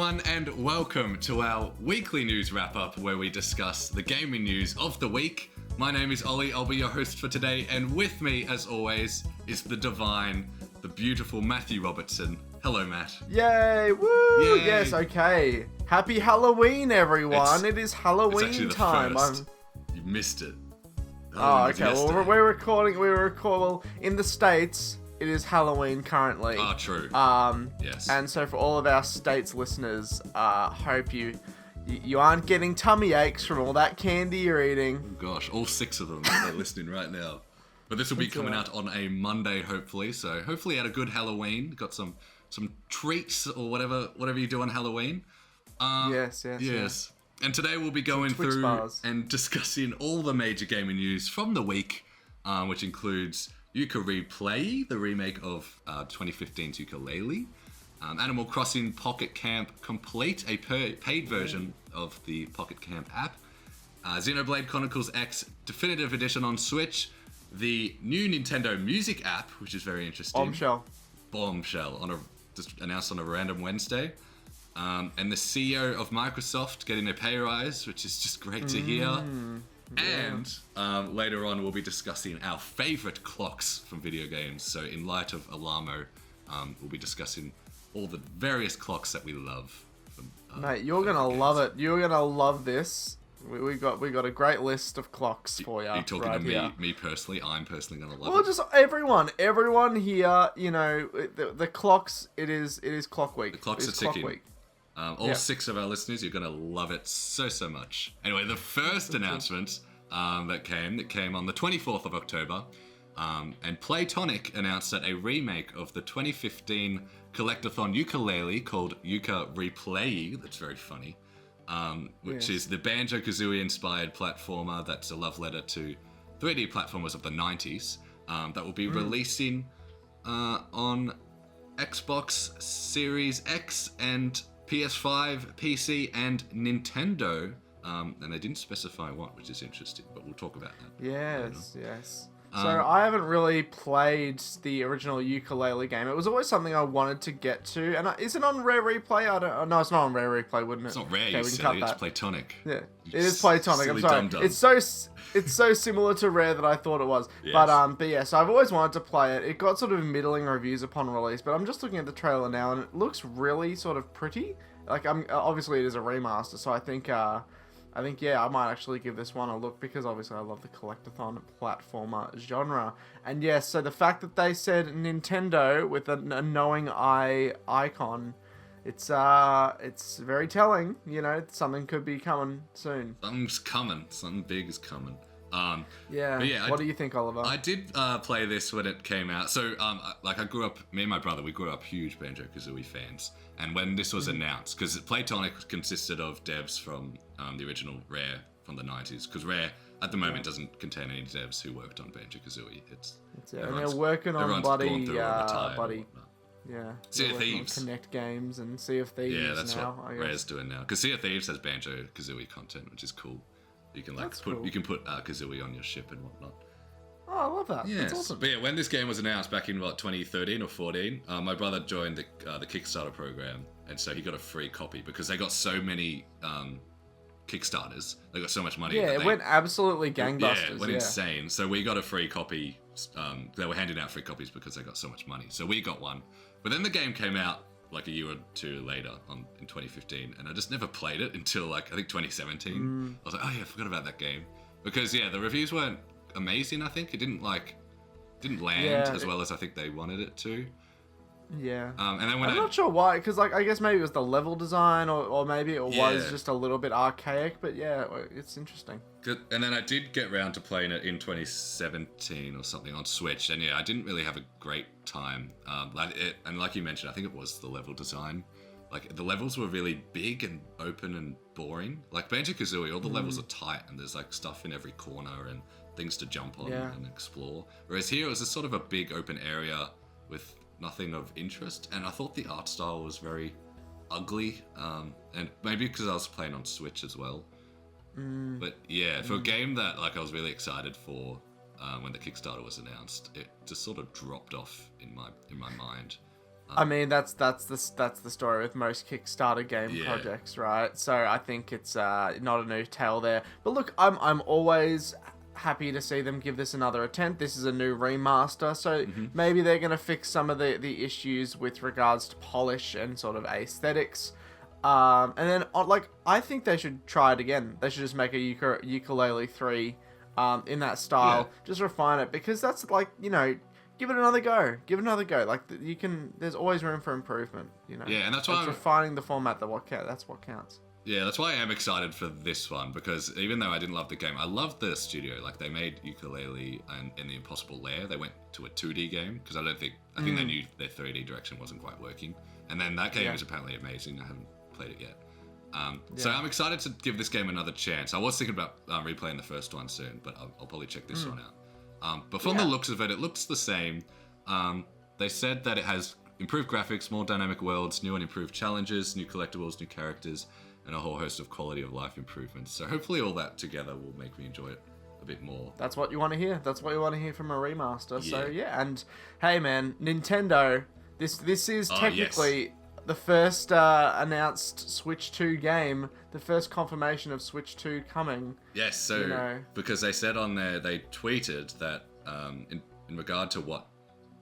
everyone, and welcome to our weekly news wrap-up where we discuss the gaming news of the week. My name is Ollie, I'll be your host for today, and with me, as always, is the divine, the beautiful Matthew Robertson. Hello, Matt. Yay! Woo! Yay. Yes, okay. Happy Halloween, everyone! It is Halloween it's actually the time. First. You missed it. Oh, okay. Well, we're recording. Well, in the States, it is Halloween currently. Ah, true. Yes. And so for all of our States listeners, hope you aren't getting tummy aches from all that candy you're eating. Oh, gosh, all 6 of them are listening right now. But this will be coming out on a Monday, hopefully. So hopefully, you had a good Halloween. Got some treats or whatever you do on Halloween. Yes. And today we'll be going through bars and discussing all the major gaming news from the week, which includes Yooka Replay, the remake of 2015's Yooka-Laylee, Animal Crossing Pocket Camp Complete, a paid version of the Pocket Camp app, Xenoblade Chronicles X Definitive Edition on Switch, the new Nintendo Music app, which is very interesting. Bombshell, just announced on a random Wednesday. And the CEO of Microsoft getting a pay rise, which is just great to hear. Yeah. And later on, we'll be discussing our favorite clocks from video games. So in light of Alamo, we'll be discussing all the various clocks that we love. Mate, you're gonna love it. You're gonna love this. We got a great list of clocks for you. Are you talking right to here. me personally? I'm personally gonna love it. Well, just everyone here. You know, the clocks. It is clock week. The clocks are ticking. All 6 of our listeners, you're going to love it so much. Anyway, the first announcement that came on the 24th of October, and Playtonic announced that a remake of the 2015 collectathon Yooka-Laylee called Yooka Replay, that's very funny, which is the Banjo-Kazooie inspired platformer that's a love letter to 3D platformers of the 90s, that will be releasing on Xbox Series X and PS5, PC, and Nintendo, and they didn't specify what, which is interesting, but we'll talk about that. Yes. So I haven't really played the original Yooka-Laylee game. It was always something I wanted to get to, and is it on Rare Replay? No, it's not on Rare Replay, wouldn't it? It's not Rare, you silly. It's Playtonic. Yeah, it is Playtonic. I'm sorry. Dum-dum. It's so similar to Rare that I thought it was. Yes. But yeah, so I've always wanted to play it. It got sort of middling reviews upon release, but I'm just looking at the trailer now, and it looks really sort of pretty. Like, obviously it is a remaster, so I think I might actually give this one a look, because obviously I love the collectathon platformer genre. And yes, so the fact that they said Nintendo with a knowing eye icon, it's very telling. You know, something could be coming soon. Something's coming. Something big is coming. What do you think, Oliver? I did play this when it came out. So, me and my brother, we grew up huge Banjo-Kazooie fans. And when this was announced, because Playtonic consisted of devs from the original Rare from the 90s, because Rare, at the moment, doesn't contain any devs who worked on Banjo-Kazooie. And they're working on Sea of Thieves. Connect Games and Sea of Thieves. Yeah, that's now, what Rare's doing now. Because Sea of Thieves has Banjo-Kazooie content, which is cool. You can cool. You can put Kazooie on your ship and whatnot. Oh, I love that. Yes. That's awesome. But yeah, when this game was announced back in 2013 or 14, my brother joined the Kickstarter program, and so he got a free copy because they got so many Kickstarters. They got so much money. Yeah, it went absolutely gangbusters. Yeah, it went insane. So we got a free copy. They were handing out free copies because they got so much money. So we got one. But then the game came out like a year or two later in 2015, and I just never played it until I think 2017. I was like, oh yeah, I forgot about that game, because the reviews weren't amazing. I think it didn't land as well as I think they wanted it to. Yeah. And then I'm not sure why, because I guess maybe it was the level design, or maybe it was just a little bit archaic. But yeah, it's interesting. And then I did get around to playing it in 2017 or something on Switch, and I didn't really have a great time. And like you mentioned, I think it was the level design. Like, the levels were really big and open and boring. Like Banjo-Kazooie, all the levels are tight, and there's like stuff in every corner and things to jump on and explore. Whereas here it was a sort of a big open area with nothing of interest, and I thought the art style was very ugly, and maybe because I was playing on Switch as well. But yeah, for a game that I was really excited for when the Kickstarter was announced, it just sort of dropped off in my mind. I mean, that's the story with most Kickstarter game projects, right? So I think it's not a new tale there. But look, I'm always happy to see them give this another attempt. This is a new remaster, so maybe they're going to fix some of the issues with regards to polish and sort of aesthetics. And then, like, I think they should try it again. They should just make a Yooka-Laylee 3 in that style. Yeah. Just refine it, because that's, like, you know, give it another go. Give it another go. Like, there's always room for improvement, you know? Yeah, and that's why refining the format, that's what counts. Yeah, that's why I am excited for this one, because even though I didn't love the game, I loved the studio. Like, they made Yooka-Laylee and in the Impossible Lair, they went to a 2D game, because I think they knew their 3D direction wasn't quite working. And then that game is apparently amazing. I haven't played it yet. So I'm excited to give this game another chance. I was thinking about replaying the first one soon, but I'll probably check this one out. But from the looks of it, it looks the same. They said that it has improved graphics, more dynamic worlds, new and improved challenges, new collectibles, new characters, and a whole host of quality of life improvements. So hopefully all that together will make me enjoy it a bit more. That's what you want to hear. That's what you want to hear from a remaster. Yeah. So yeah, and hey man, Nintendo, this is technically the first announced Switch 2 game, the first confirmation of Switch 2 coming. Yes, so because they said on there, they tweeted that in regard to what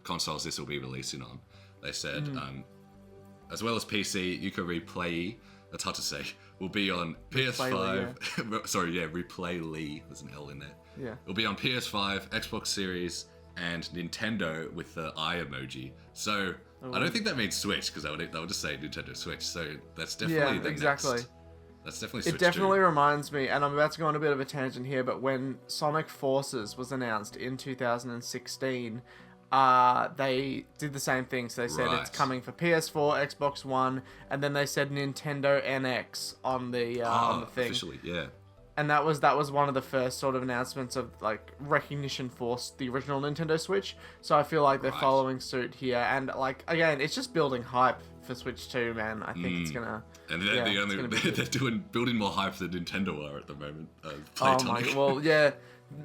consoles this will be releasing on, they said as well as PC, Yooka Replay, that's hard to say, will be on PS5. Sorry, Replay, there's an L in there. Yeah. It'll be on PS5, Xbox Series, and Nintendo with the eye emoji. So I don't think that means Switch, because that would just say Nintendo Switch. So that's definitely the next. That's definitely Switch. It definitely reminds me, and I'm about to go on a bit of a tangent here, but when Sonic Forces was announced in 2016, they did the same thing. So they said it's coming for PS4, Xbox One, and then they said Nintendo NX on the thing. Officially, yeah. And that was one of the first sort of announcements of like recognition for the original Nintendo Switch. So I feel like they're following suit here, and like again, it's just building hype for Switch 2, man. I think it's gonna. And they're building more hype than Nintendo are at the moment.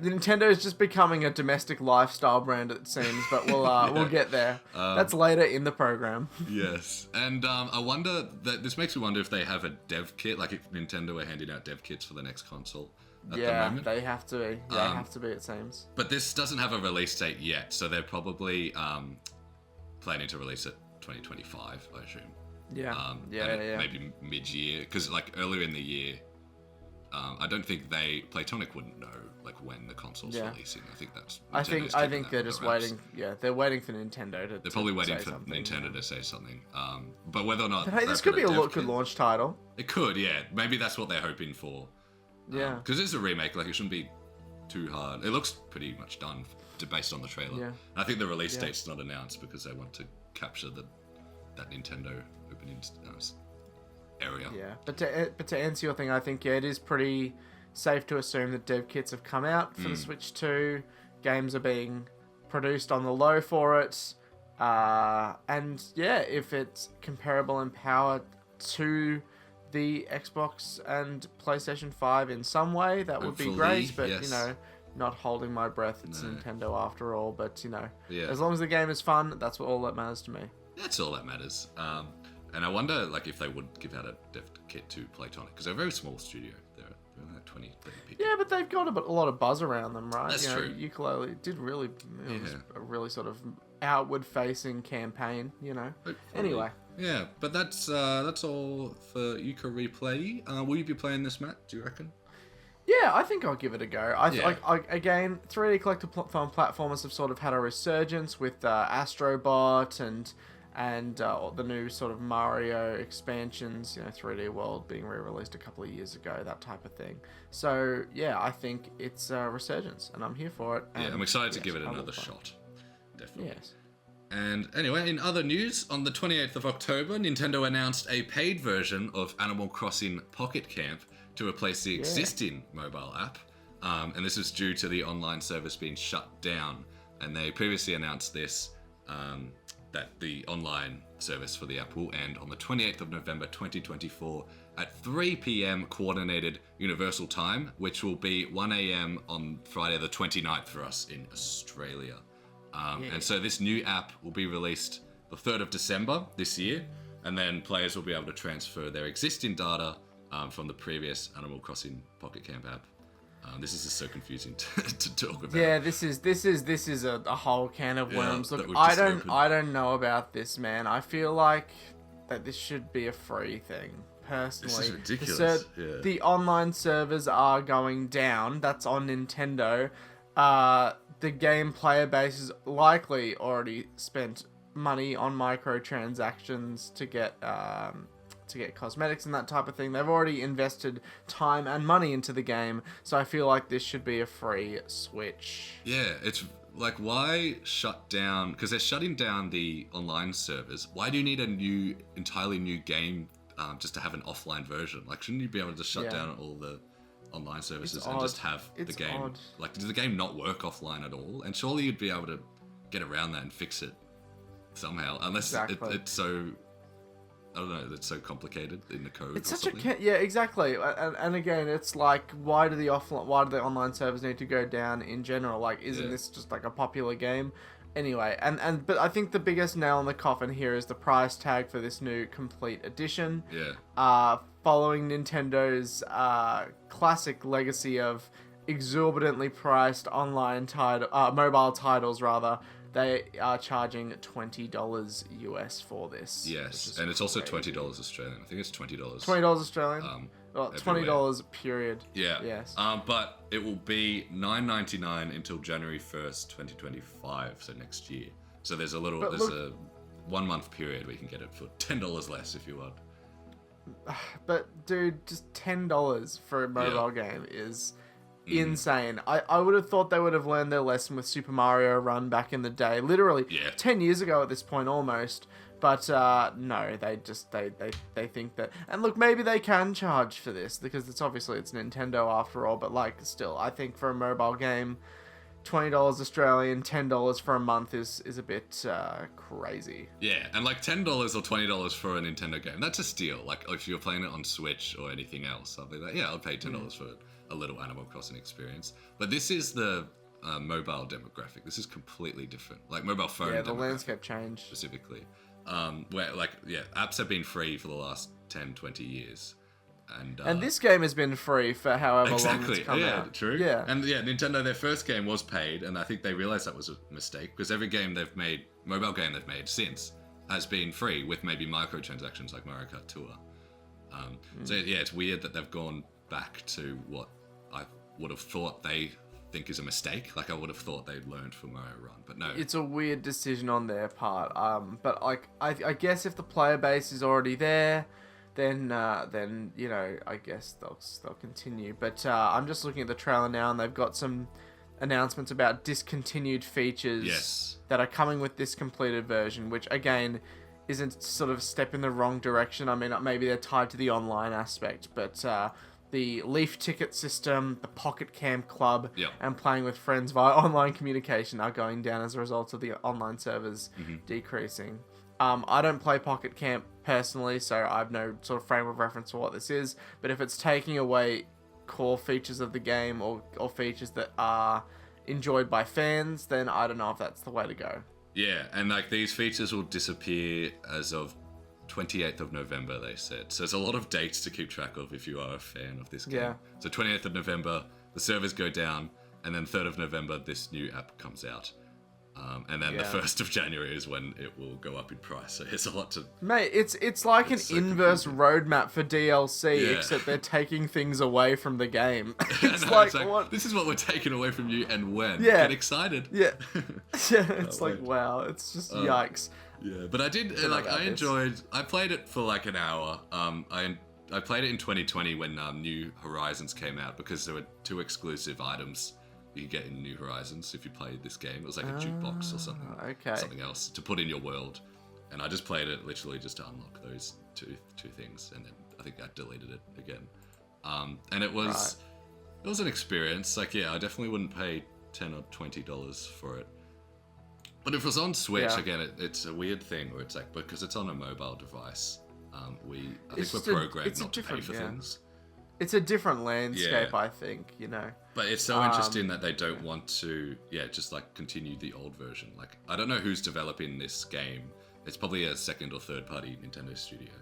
Nintendo is just becoming a domestic lifestyle brand, it seems, but we'll get there. That's later in the program. Yes, and I wonder that this makes me wonder if they have a dev kit, like if Nintendo are handing out dev kits for the next console. At the moment. They have to be. They have to be, it seems. But this doesn't have a release date yet, so they're probably planning to release it 2025, I assume. Maybe mid-year, because like earlier in the year, I don't think Platonic wouldn't know like when the console's releasing. I think that's. I think they're just waiting. Yeah, they're waiting for Nintendo to. They're probably waiting for Nintendo to say something. But whether or not. But hey, this could be a good launch title. It could, yeah. Maybe that's what they're hoping for. Yeah. Because it's a remake, like it shouldn't be too hard. It looks pretty much done based on the trailer. Yeah. I think the release date's not announced because they want to capture that Nintendo opening area. Yeah, but to answer your thing, I think it is pretty safe to assume that dev kits have come out for the Switch 2. Games are being produced on the low for it, and if it's comparable in power to the Xbox and PlayStation 5 in some way, that would be great. But not holding my breath. It's Nintendo after all. But as long as the game is fun, that's all that matters to me. That's all that matters. And I wonder, like, if they would give out a dev kit to Platonic, because they're a very small studio. They're like 20, 30 people. Yeah, but they've got a lot of buzz around them, right? That's true. Ukulele did really, it was a really sort of outward-facing campaign, Hopefully. Anyway. Yeah, but that's all for Yooka Replay. Will you be playing this, Matt? Do you reckon? Yeah, I think I'll give it a go. Again, 3D collectathon platformers have sort of had a resurgence with Astrobot and the new sort of Mario expansions, 3D World being re-released a couple of years ago, that type of thing. So, yeah, I think it's a resurgence, and I'm here for it. And, I'm excited to give it another shot. Definitely. Yes. And anyway, in other news, on the 28th of October, Nintendo announced a paid version of Animal Crossing Pocket Camp to replace the existing mobile app. And this is due to the online service being shut down. And they previously announced this, that the online service for the app will end on the 28th of November 2024 at 3 p.m. Coordinated Universal Time, which will be 1 a.m. on Friday the 29th for us in Australia. And so this new app will be released the 3rd of December this year, and then players will be able to transfer their existing data from the previous Animal Crossing Pocket Camp app. This is just so confusing to talk about. Yeah, this is a whole can of worms. Look, opened. I don't know about this, man. I feel like that this should be a free thing. Personally, this is ridiculous. The online servers are going down. That's on Nintendo. The game player base is likely already spent money on microtransactions to get cosmetics and that type of thing. They've already invested time and money into the game, so I feel like this should be a free Switch. Yeah, it's like, why shut down? Because they're shutting down the online servers. Why do you need a entirely new game just to have an offline version? Like, shouldn't you be able to just shut down all the online services and just have the game? Odd. Like, does the game not work offline at all? And surely you'd be able to get around that and fix it somehow, unless it's so... I don't know, it's so complicated in the code. It's such yeah, exactly. And again, it's like, why do the online servers need to go down in general? Like, isn't this just like a popular game? Anyway, but I think the biggest nail in the coffin here is the price tag for this new complete edition. Yeah. Following Nintendo's classic legacy of exorbitantly priced online mobile titles rather. They are charging $20 US for this. Yes, and it's also $20 Australian. I think it's $20. $20 Australian? $20 period. Yeah. Yes. But it will be $9.99 until January 1st, 2025, so next year. So there's a 1 month period where you can get it for $10 less if you want. But dude, just $10 for a mobile game is... insane. I would have thought they would have learned their lesson with Super Mario Run back in the day, literally 10 years ago at this point almost. But no, they think that, and look, maybe they can charge for this because it's Nintendo after all. But like, still, I think for a mobile game, $20 Australian, $10 for a month is a bit crazy. Yeah, and like $10 or $20 for a Nintendo game, that's a steal. Like if you're playing it on Switch or anything else, I'll be like, yeah, I'll pay $10 for a little Animal Crossing experience. But this is the mobile demographic. This is completely different. Like mobile phone. Yeah, the landscape changed specifically. Where apps have been free for the last 10, 20 years. And this game has been free for however long it's come out. Yeah, true. Yeah. And Nintendo, their first game was paid, and I think they realized that was a mistake because every game they've made, mobile game they've made since, has been free with maybe microtransactions like Mario Kart Tour. So yeah, it's weird that they've gone back to what I would have thought they think is a mistake. Like I would have thought they'd learned from Mario Run, but no. It's a weird decision on their part. But like I guess if the player base is already there, then you know, I guess they'll continue. But I'm just looking at the trailer now, and they've got some announcements about discontinued features that are coming with this completed version, which again isn't sort of a step in the wrong direction. I mean, maybe they're tied to the online aspect, but the Leaf ticket system, the Pocket Camp Club, and playing with friends via online communication are going down as a result of the online servers decreasing. I don't play Pocket Camp personally, so I have no sort of frame of reference for what this is, but if it's taking away core features of the game or features that are enjoyed by fans, then I don't know if that's the way to go. Yeah, and like these features will disappear as of 28th of November, they said. So there's a lot of dates to keep track of if you are a fan of this game. Yeah. So 28th of November, the servers go down, and then 3rd of November, this new app comes out. And then the 1st of January is when it will go up in price. So it's a lot to... Mate, it's like an inverse roadmap for DLC, except they're taking things away from the game. It's what? This is what we're taking away from you and when. Yeah. Get excited. Yeah. It's like, wow. It's just yikes. Yeah, but I did, I played it for like an hour. I played it in 2020 when New Horizons came out because there were 2 exclusive items you could get in New Horizons if you played this game. It was like a jukebox or something. Something else to put in your world. And I just played it literally just to unlock those two things. And then I think I deleted it again. And it was an experience. Like, yeah, I definitely wouldn't pay $10 or $20 for it. But if it was on Switch, again, it's a weird thing where it's like, because it's on a mobile device, I think we're programmed not to pay for things. It's a different landscape, I think, you know. But it's so interesting that they don't want to, just like continue the old version. Like, I don't know who's developing this game. It's probably a second or third party Nintendo studio.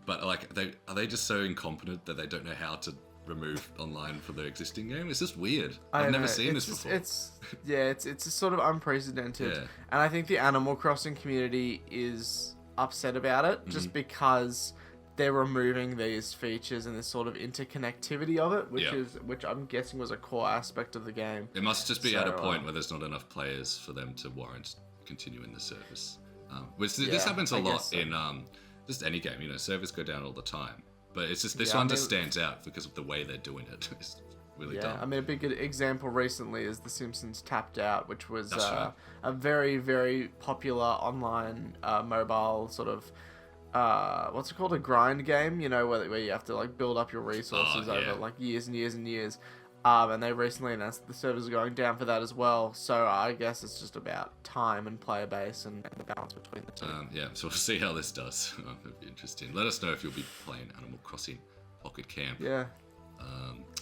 But like, are they just so incompetent that they don't know how to remove online from their existing game? It's just weird. I've never seen this before. It's sort of unprecedented, Yeah. and I think the Animal Crossing community is upset about it just because they're removing these features and this sort of interconnectivity of it, which I'm guessing was a core aspect of the game. It must just be at a point where there's not enough players for them to warrant continuing the service. This happens a lot in just any game. You know, servers go down all the time. But it's just this one just stands out because of the way they're doing it. It's really dumb. I mean, a big example recently is The Simpsons Tapped Out, which was a very, very popular online mobile sort of what's it called, a grind game, you know, where you have to like build up your resources over like years and years and years. And they recently announced that the servers are going down for that as well. So I guess it's just about time and player base and the balance between the two. So we'll see how this does. It'll be interesting. Let us know if you'll be playing Animal Crossing Pocket Camp. Yeah.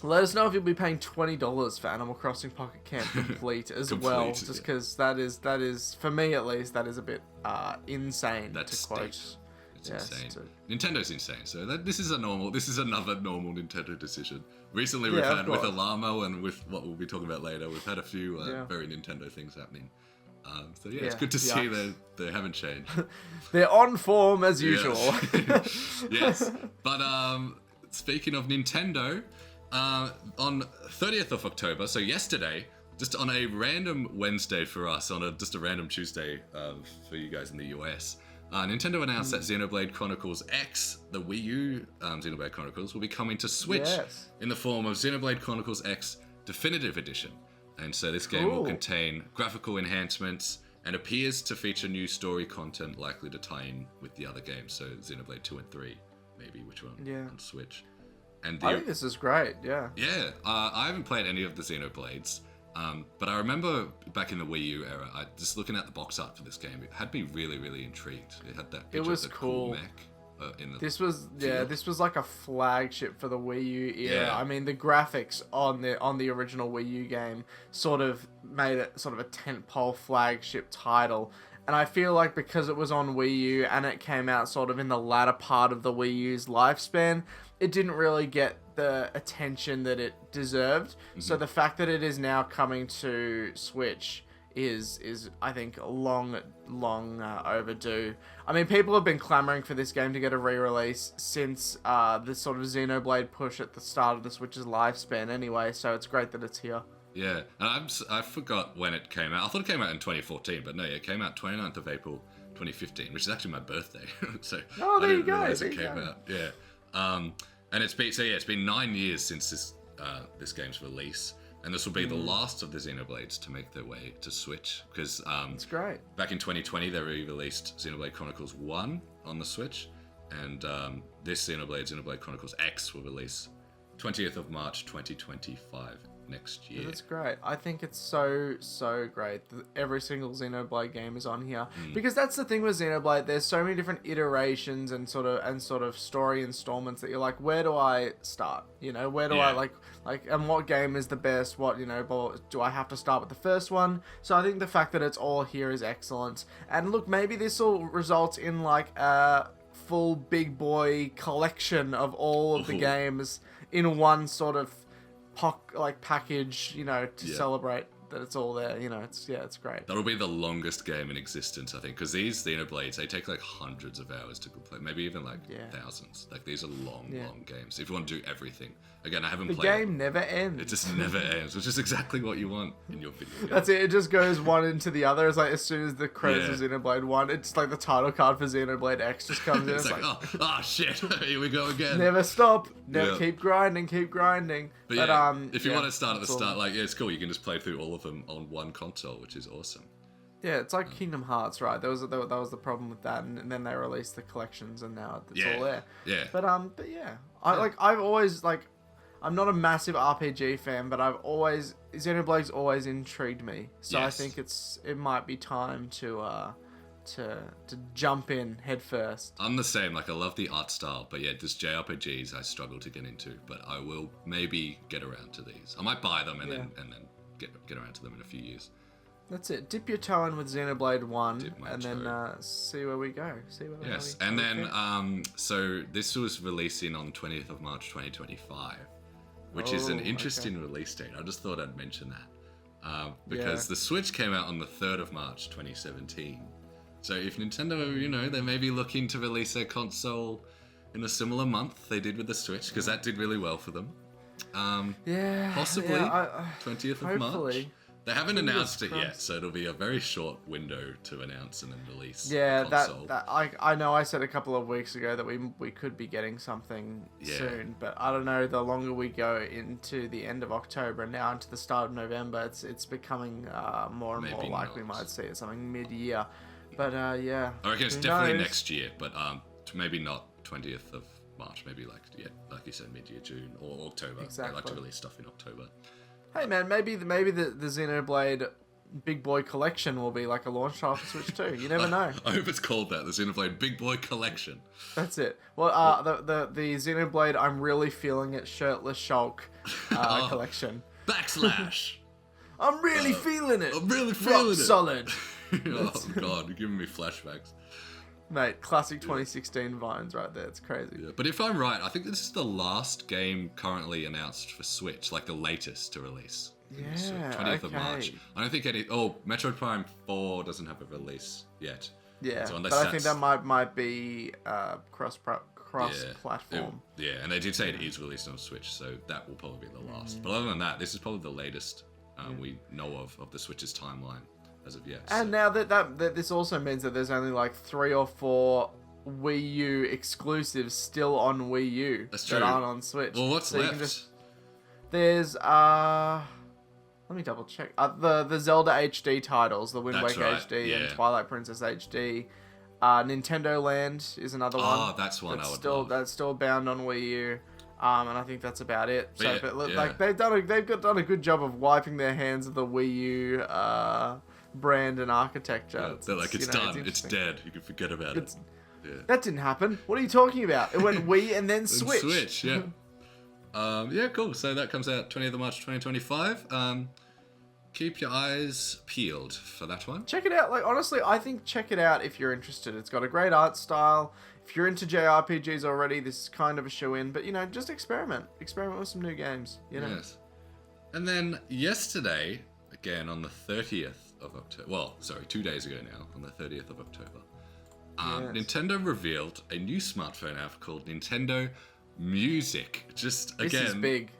Let us know if you'll be paying $20 for Animal Crossing Pocket Camp complete as well. Just because that is, for me at least, that is a bit insane to quote. It's insane. Nintendo's insane. So this is another normal Nintendo decision. Recently we've had with Alamo and with what we'll be talking about later, we've had a few very Nintendo things happening. It's good to see they haven't changed. They're on form as usual. Yes. But speaking of Nintendo, on 30th of October, so yesterday, just on a random Wednesday for us, on just a random Tuesday for you guys in the US, Nintendo announced that Xenoblade Chronicles X, the Wii U Xenoblade Chronicles, will be coming to Switch in the form of Xenoblade Chronicles X Definitive Edition. And so this game will contain graphical enhancements and appears to feature new story content likely to tie in with the other games. So Xenoblade 2 and 3, maybe, which one on Switch. And I think this is great, Yeah, I haven't played any of the Xenoblades. But I remember back in the Wii U era, just looking at the box art for this game, it had me really, really intrigued. It had that picture of the cool mech. This was like a flagship for the Wii U era. Yeah. I mean, the graphics on the original Wii U game sort of made it sort of a tentpole flagship title. And I feel like because it was on Wii U and it came out sort of in the latter part of the Wii U's lifespan, it didn't really get the attention that it deserved. So the fact that it is now coming to Switch is I think long overdue. I mean, people have been clamoring for this game to get a re-release since the sort of Xenoblade push at the start of the Switch's lifespan anyway, so it's great that it's here. Yeah, and I forgot when it came out. I thought it came out in 2014, but no, it came out 29th of April 2015, which is actually my birthday. So there you go. Realize it came out. Yeah. And it's been 9 years since this game's release, and this will be the last of the Xenoblades to make their way to Switch, because it's great. Back in 2020 they re-released Xenoblade Chronicles 1 on the Switch, and this Xenoblade Chronicles X will release 20th of March 2025 next year. That's great. I think it's so great that every single Xenoblade game is on here, because that's the thing with Xenoblade. There's so many different iterations and sort of story installments that you're like, where do I start? You know, where do I like, and what game is the best? What, you know, do I have to start with the first one? So I think the fact that it's all here is excellent. And look, maybe this will result in like a full big boy collection of all of the games in one sort of package, you know, to celebrate that it's all there. You know, it's great. That'll be the longest game in existence, I think, because these Xenoblades, they take like hundreds of hours to complete, maybe even like thousands. Like, these are long games. If you want to do everything. Again, I haven't played. The game never ends. It just never ends, which is exactly what you want in your video game. That's it. It just goes one into the other. It's like as soon as the credits of Xenoblade 1, it's like the title card for Xenoblade X just comes in. It's like, oh shit, here we go again. Never stop. Keep grinding. But if you want to start at the start, like, it's cool. You can just play through all of them on one console, which is awesome. Yeah, it's like Kingdom Hearts, right? That was the problem with that, and then they released the collections, and now it's all there. Yeah. But yeah, I've always I'm not a massive RPG fan, but Xenoblade's always intrigued me. So I think it might be time to jump in head first. I'm the same. Like, I love the art style, but yeah, just JRPGs I struggle to get into. But I will maybe get around to these. I might buy them and then get around to them in a few years. That's it. Dip your toe in with Xenoblade 1, and toe. then see where we go. See where yes, and then so this was releasing on 20th of March 2025, which is an interesting release date. I just thought I'd mention that because the Switch came out on the 3rd of March 2017. So if Nintendo, they may be looking to release their console in a similar month they did with the Switch, because that did really well for them. Possibly 20th of March. They haven't announced it yet, so it'll be a very short window to announce and then release. Yeah, that I know. I said a couple of weeks ago that we could be getting something soon, but I don't know. The longer we go into the end of October and now into the start of November, it's becoming more and more likely we might see it something mid-year. But yeah, I reckon it's definitely next year, but maybe not 20th of March. Maybe like you said, mid-year, June or October. Exactly. They like to release stuff in October. Hey man, maybe the Xenoblade Big Boy Collection will be like a launch title for Switch too. You never know. I hope it's called that, the Xenoblade Big Boy Collection. That's it. Well, the Xenoblade I'm really feeling it shirtless Shulk collection. Backslash. I'm really feeling it. I'm really feeling Rock it. solid. Oh god, you're giving me flashbacks. Mate, classic 2016 vines right there. It's crazy. Yeah, but if I'm right, I think this is the last game currently announced for Switch, like the latest to release. Yeah, 20th of March. I don't think Metroid Prime 4 doesn't have a release yet. Yeah, so but I think that might be cross-platform. Yeah, and they did say it is released on Switch, so that will probably be the last. But other than that, this is probably the latest we know of the Switch's timeline as of yet. And now that this also means that there's only like 3 or 4 Wii U exclusives still on Wii U that aren't on Switch. Well, what's left? There's let me double check. The Zelda HD titles, the Wind Waker HD and Twilight Princess HD. Nintendo Land is another one. Oh, that's one I would love. That's still bound on Wii U. And I think that's about it. Like they've done a good job of wiping their hands of the Wii U brand and architecture. They're like, it's done. It's dead. You can forget about it. Yeah. That didn't happen. What are you talking about? It went Wii and then Switch. Switch, yeah. Yeah, cool. So that comes out 20th of March 2025. Keep your eyes peeled for that one. Check it out. Like, honestly, I think check it out if you're interested. It's got a great art style. If you're into JRPGs already, this is kind of a shoe-in. But, just experiment. Experiment with some new games, Yes. And then yesterday, again on the 30th of October, 2 days ago now, on the 30th of October, Nintendo revealed a new smartphone app called Nintendo Music. Just again, this is big.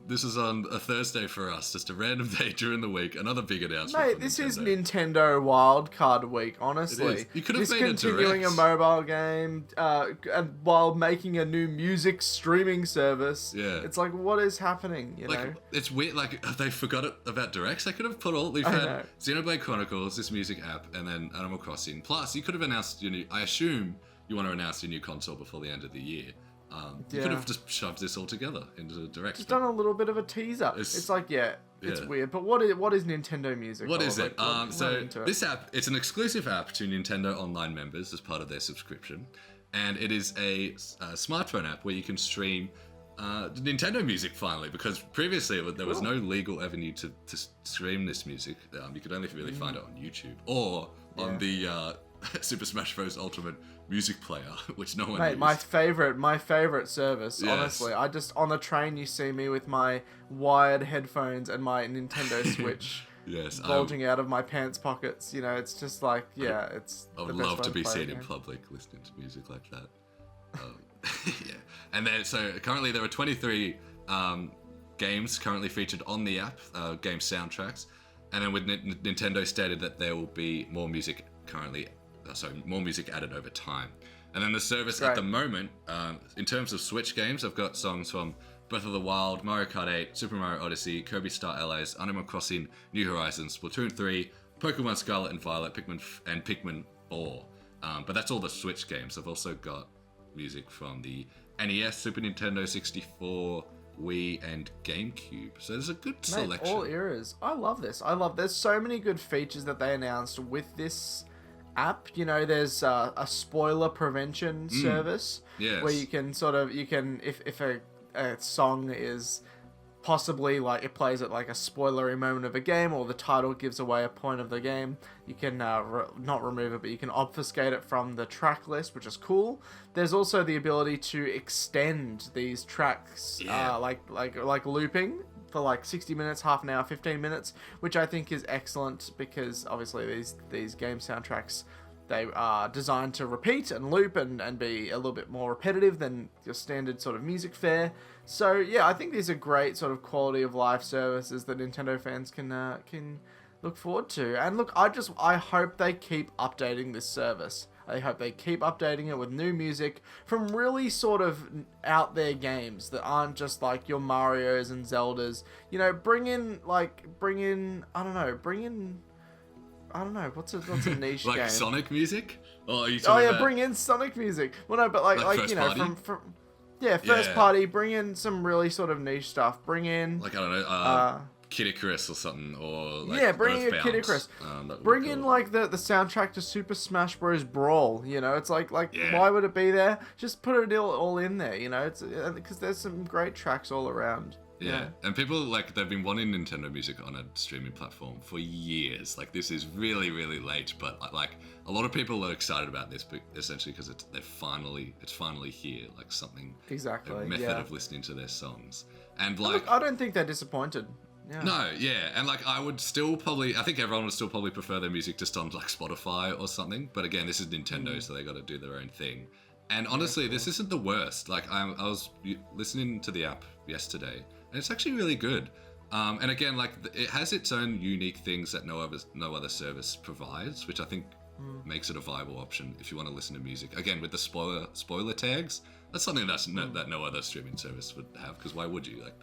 This is on a Thursday for us, just a random day during the week. Another big announcement. Mate, this is Nintendo Wildcard Week. Honestly, you could have made it discontinuing a mobile game and while making a new music streaming service. Yeah, it's like, what is happening? You know, it's weird. Like, they forgot about Directs. They could have put all. We've had Xenoblade Chronicles, this music app, and then Animal Crossing. Plus, you could have announced your new. I assume you want to announce your new console before the end of the year. You could have just shoved this all together into the Direct. Just done a little bit of a teaser. It's like, it's weird. But what is Nintendo Music? What is it? This app, it's an exclusive app to Nintendo Online members as part of their subscription. And it is a smartphone app where you can stream Nintendo music finally. Because previously there was no legal avenue to stream this music. You could only really find it on YouTube or on the Super Smash Bros. Ultimate music player, which no one used. My favorite service. Yes. Honestly, I just on the train you see me with my wired headphones and my Nintendo Switch. Yes, bulging out of my pants pockets. It's just like it's. I would love to be seen in public listening to music like that. Yeah, and then so currently there are 23 games currently featured on the app, game soundtracks, and then with Nintendo stated that there will be more music more music added over time. And then the service at the moment, in terms of Switch games, I've got songs from Breath of the Wild, Mario Kart 8, Super Mario Odyssey, Kirby Star Allies, Animal Crossing, New Horizons, Splatoon 3, Pokemon Scarlet and Violet, Pikmin 4. But that's all the Switch games. I've also got music from the NES, Super Nintendo 64, Wii, and GameCube. So there's a good selection. All eras. I love this. There's so many good features that they announced with this app. There's a spoiler prevention service where you can if a song is possibly like it plays at like a spoilery moment of a game, or the title gives away a point of the game, you can not remove it, but you can obfuscate it from the track list, which is cool. There's also the ability to extend these tracks, like looping for like 60 minutes, half an hour, 15 minutes, which I think is excellent because obviously these game soundtracks, they are designed to repeat and loop and be a little bit more repetitive than your standard sort of music fare. So yeah, I think these are great sort of quality of life services that Nintendo fans can look forward to. And look, I hope they keep updating this service. I hope they keep updating it with new music from really sort of out there games that aren't just like your Marios and Zeldas. You know, bring in I don't know, what's a niche like game? Sonic music? Or are you talking about... bring in Sonic music. Well, no, but like you know, party? from first party, bring in some really sort of niche stuff. Bring in like, I don't know, Kid Icarus or something, or like bring in Kid Icarus. Bring in like the soundtrack to Super Smash Bros. Brawl. You know, it's like why would it be there? Just put it all in there. You know, it's because there's some great tracks all around. Yeah, and people, like, they've been wanting Nintendo music on a streaming platform for years. Like, this is really, really late, but, like, a lot of people are excited about this, but essentially because it's finally here, like, something... Exactly, a method of listening to their songs. And, like... Look, I don't think they're disappointed. Yeah. No, yeah, and, like, I think everyone would still probably prefer their music just on, like, Spotify or something, but again, this is Nintendo, so they got to do their own thing. And honestly, this isn't the worst. Like, I was listening to the app yesterday, and it's actually really good. And again, like, it has its own unique things that no other service provides, which I think makes it a viable option if you want to listen to music. Again, with the spoiler tags, that's something that no other streaming service would have, because why would you? Like,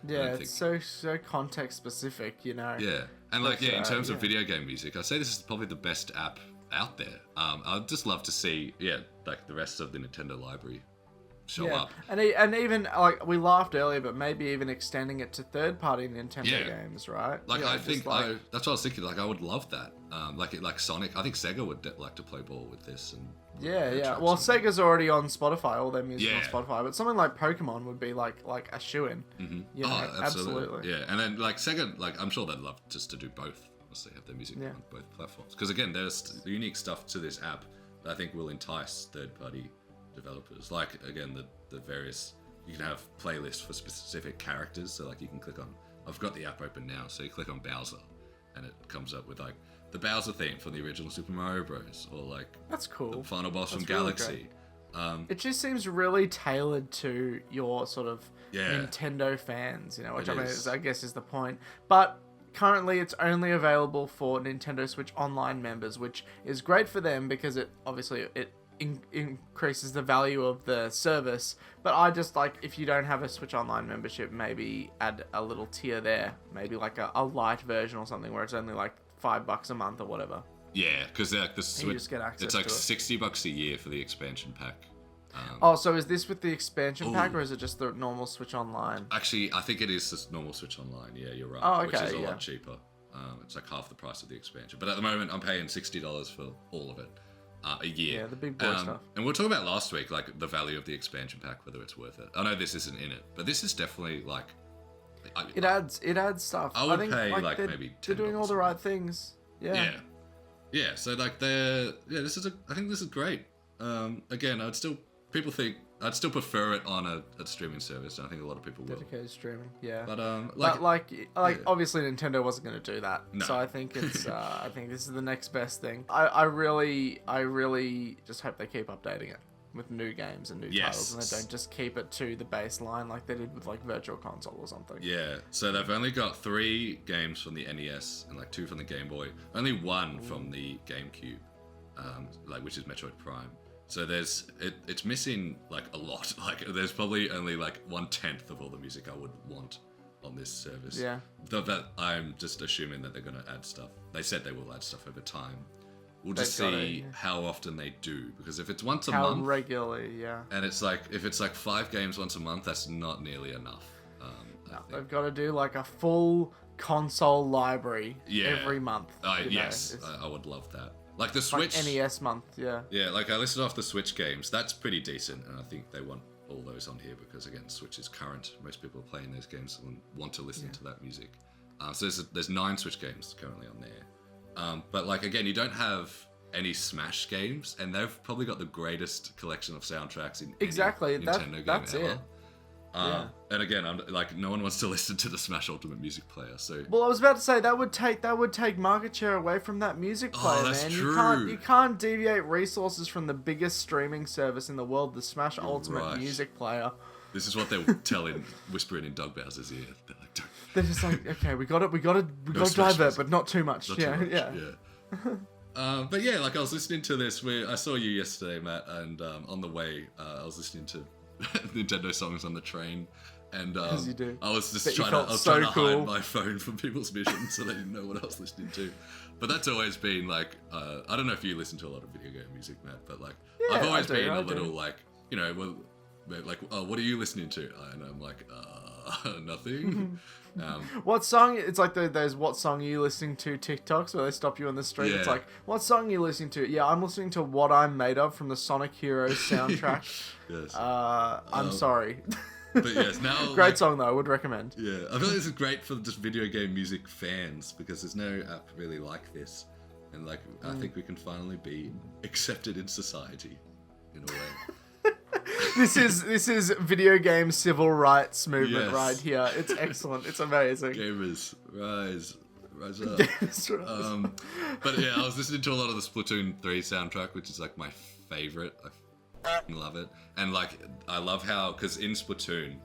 it's so context specific, you know. Yeah, and like, in terms of video game music, I'd say this is probably the best app out there. I'd just love to see, like, the rest of the Nintendo library show up. And even, like, we laughed earlier, but maybe even extending it to third-party Nintendo games, right? Like, I think, that's what I was thinking, like, I would love that. Like Sonic, I think Sega would like to play ball with this. And Well, Sega's already on Spotify, all their music on Spotify, but something like Pokemon would be like a shoo-in. Mm-hmm. You know, absolutely. Yeah, and then, like, Sega, like, I'm sure they'd love just to do both. They have their music on both platforms. Because again, there's unique stuff to this app that I think will entice third-party developers. Like, again, the various... You can have playlists for specific characters. So, like, you can click on... I've got the app open now. So you click on Bowser, and it comes up with, like, the Bowser theme from the original Super Mario Bros. Or, like... That's cool. The final boss from really Galaxy. It just seems really tailored to your sort of Nintendo fans, you know, which I guess is the point. But... Currently, it's only available for Nintendo Switch Online members, which is great for them because it obviously increases the value of the service. But I just like, if you don't have a Switch Online membership, maybe add a little tier there, maybe like a light version or something where it's only like $5 a month or whatever. Yeah, because like the Switch, you just get access it's like to $60 a year for the expansion pack. So is this with the expansion pack, or is it just the normal Switch Online? Actually, I think it is just normal Switch Online. Yeah, you're right. Oh, okay, which is a lot cheaper. It's like half the price of the expansion. But at the moment, I'm paying $60 for all of it a year. Yeah, the big boy stuff. And we were talking about last week, like, the value of the expansion pack, whether it's worth it. I know this isn't in it, but this is definitely, like... It adds stuff. I would pay, like maybe $10. They're doing all the right things. Yeah. Yeah, so, like, I think this is great. Again, I'd still prefer it on a streaming service, and I think a lot of people will. Dedicated streaming, yeah. But obviously Nintendo wasn't going to do that, no. So I think it's I think this is the next best thing. I really just hope they keep updating it with new games and new titles, and they don't just keep it to the baseline like they did with like Virtual Console or something. Yeah, so they've only got 3 games from the NES and like 2 from the Game Boy, only 1 from the GameCube, which is Metroid Prime. So it's missing like a lot. Like, there's probably only like 1/10 of all the music I would want on this service. Yeah. That I'm just assuming that they're going to add stuff. They said they will add stuff over time. We'll just see how often they do, because if it's once a month, how regularly, and it's like, if it's like 5 games once a month, that's not nearly enough. They've got to do like a full console library every month. Yes, I would love that. Like the Switch... Like NES month, yeah. Yeah, like I listed off the Switch games. That's pretty decent, and I think they want all those on here because again, Switch is current. Most people are playing those games and want to listen to that music. So there's 9 Switch games currently on there. But like again, you don't have any Smash games, and they've probably got the greatest collection of soundtracks in any Nintendo game that's ever. It. And again, I'm like, no one wants to listen to the Smash Ultimate Music Player. So well, I was about to say that would take market share away from that music player, that's man. true. You can't deviate resources from the biggest streaming service in the world, the Smash Ultimate Music Player. This is what they're whispering in Doug Bowser's ear. They're like, don't. They're just like, okay, we got to divert, but not too much. Yeah. But yeah, like I was listening to this. I saw you yesterday, Matt, and on the way, I was listening to Nintendo songs on the train, and as you do. I was just trying to hide my phone from people's vision so they didn't know what I was listening to. But that's always been like, I don't know if you listen to a lot of video game music, Matt, but like I've always been a little like, you know, well, like, oh, what are you listening to? And I'm like, nothing. What song? It's like those "What song are you listening to?" TikToks where they stop you on the street. Yeah. It's like, "What song are you listening to?" Yeah, I'm listening to "What I'm Made Of" from the Sonic Heroes soundtrack. Yes. I'm sorry. But yes, now great song though. I would recommend. Yeah, I feel like this is great for just video game music fans because there's no app really like this, and like I think we can finally be accepted in society, in a way. This is video game civil rights movement right here. It's excellent. It's amazing. Gamers, rise up. Gamers, rise. But yeah, I was listening to a lot of the Splatoon 3 soundtrack, which is like my favorite. I love it, and like I love how because in Splatoon,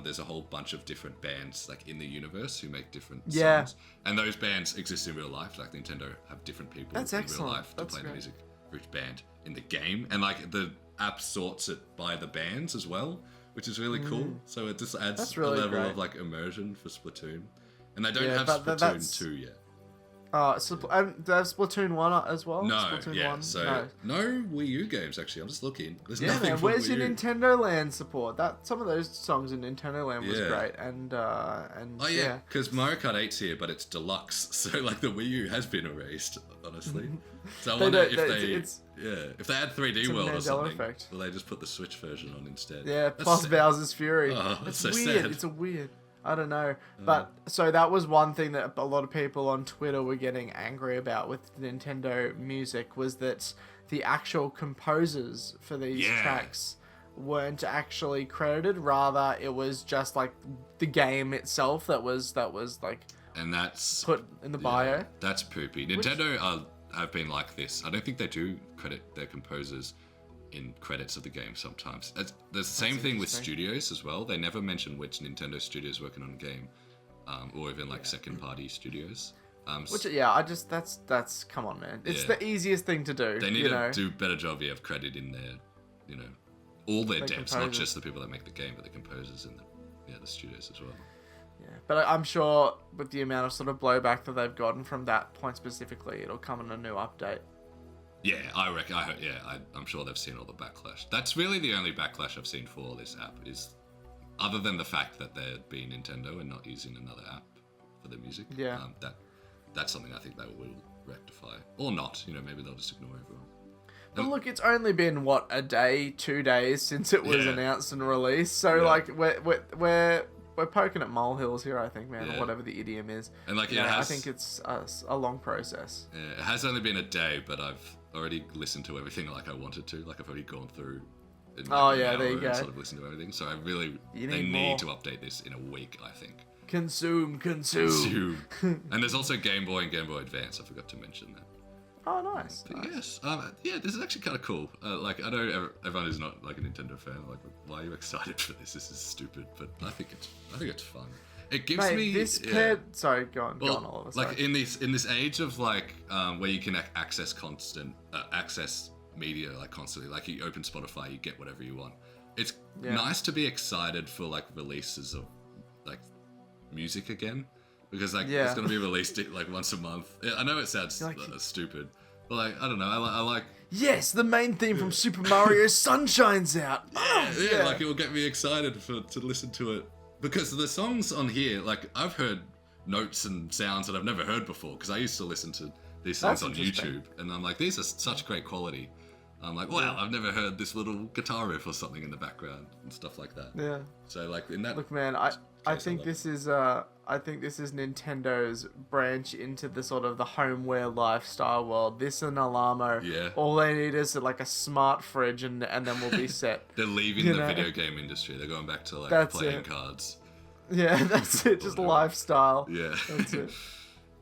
there's a whole bunch of different bands like in the universe who make different songs, and those bands exist in real life. Like Nintendo have different people in real life to play the music for each band in the game, and like the app sorts it by the bands as well, which is really cool. So it just adds really a level of like immersion for Splatoon, and they don't have Splatoon 2 yet. So they have Splatoon 1 as well? No, Splatoon 1? So no Wii U games actually. I'm just looking. There's nothing man, for where's Wii your U. Nintendo Land support? Some of those songs in Nintendo Land was great, and because Mario Kart 8's here, but it's deluxe, so like the Wii U has been erased, honestly. So I wonder if they had 3D World or something, effect. Will they just put the Switch version on instead? Yeah, plus Bowser's Fury. Oh, it's so weird. sad. It's a weird. I don't know. But so that was one thing that a lot of people on Twitter were getting angry about with Nintendo music was that the actual composers for these tracks weren't actually credited. Rather, it was just like the game itself that was like and that's put in the bio. That's poopy. Nintendo have been like this. I don't think they do credit their composers in credits of the game sometimes. There's the same thing with studios as well. They never mention which Nintendo studios working on a game, or even like second party studios. That's come on, man. It's the easiest thing to do. They need to do a better job of crediting their, all their devs, not just the people that make the game, but the composers and the studios as well. Yeah, but I'm sure with the amount of sort of blowback that they've gotten from that point specifically, it'll come in a new update. Yeah, I reckon. I'm sure they've seen all the backlash. That's really the only backlash I've seen for this app is, other than the fact that they're being Nintendo and not using another app for the music. Yeah. That's something I think they will rectify, or not. Maybe they'll just ignore everyone. But look, it's only been a day, 2 days since it was announced and released. So like we're poking at molehills here, I think, man, or whatever the idiom is. And like I think it's a long process. Yeah, it has only been a day, but I've already listened to everything like I wanted to. Like I've already gone through. There you go. Sort of listened to everything. So they need to update this in a week, I think. Consume. And there's also Game Boy and Game Boy Advance. I forgot to mention that. Oh, nice. Yes. This is actually kind of cool. Like, I know everyone is not like a Nintendo fan. Like, why are you excited for this? This is stupid. But I think it's fun. It gives me this Sorry, go on, Oliver. Sorry. Like in this age of like where you can access access media like constantly. Like you open Spotify, you get whatever you want. It's nice to be excited for like releases of like music again. Because like it's gonna be released like once a month. I know it sounds stupid, but like I don't know. I like. Yes, the main theme from Super Mario Sunshine's out. Yeah, like it will get me excited to listen to it because the songs on here, like I've heard notes and sounds that I've never heard before because I used to listen to these songs on YouTube, and I'm like, these are such great quality. I'm like, wow, I've never heard this little guitar riff or something in the background and stuff like that. Yeah. So like in that. Look, man, I think this is Nintendo's branch into the sort of the homeware lifestyle world. This and Alamo. Yeah. All they need is like a smart fridge, and then we'll be set. They're leaving the video game industry. They're going back to like That's playing it. cards. Yeah, that's it. Just lifestyle. Yeah. That's it.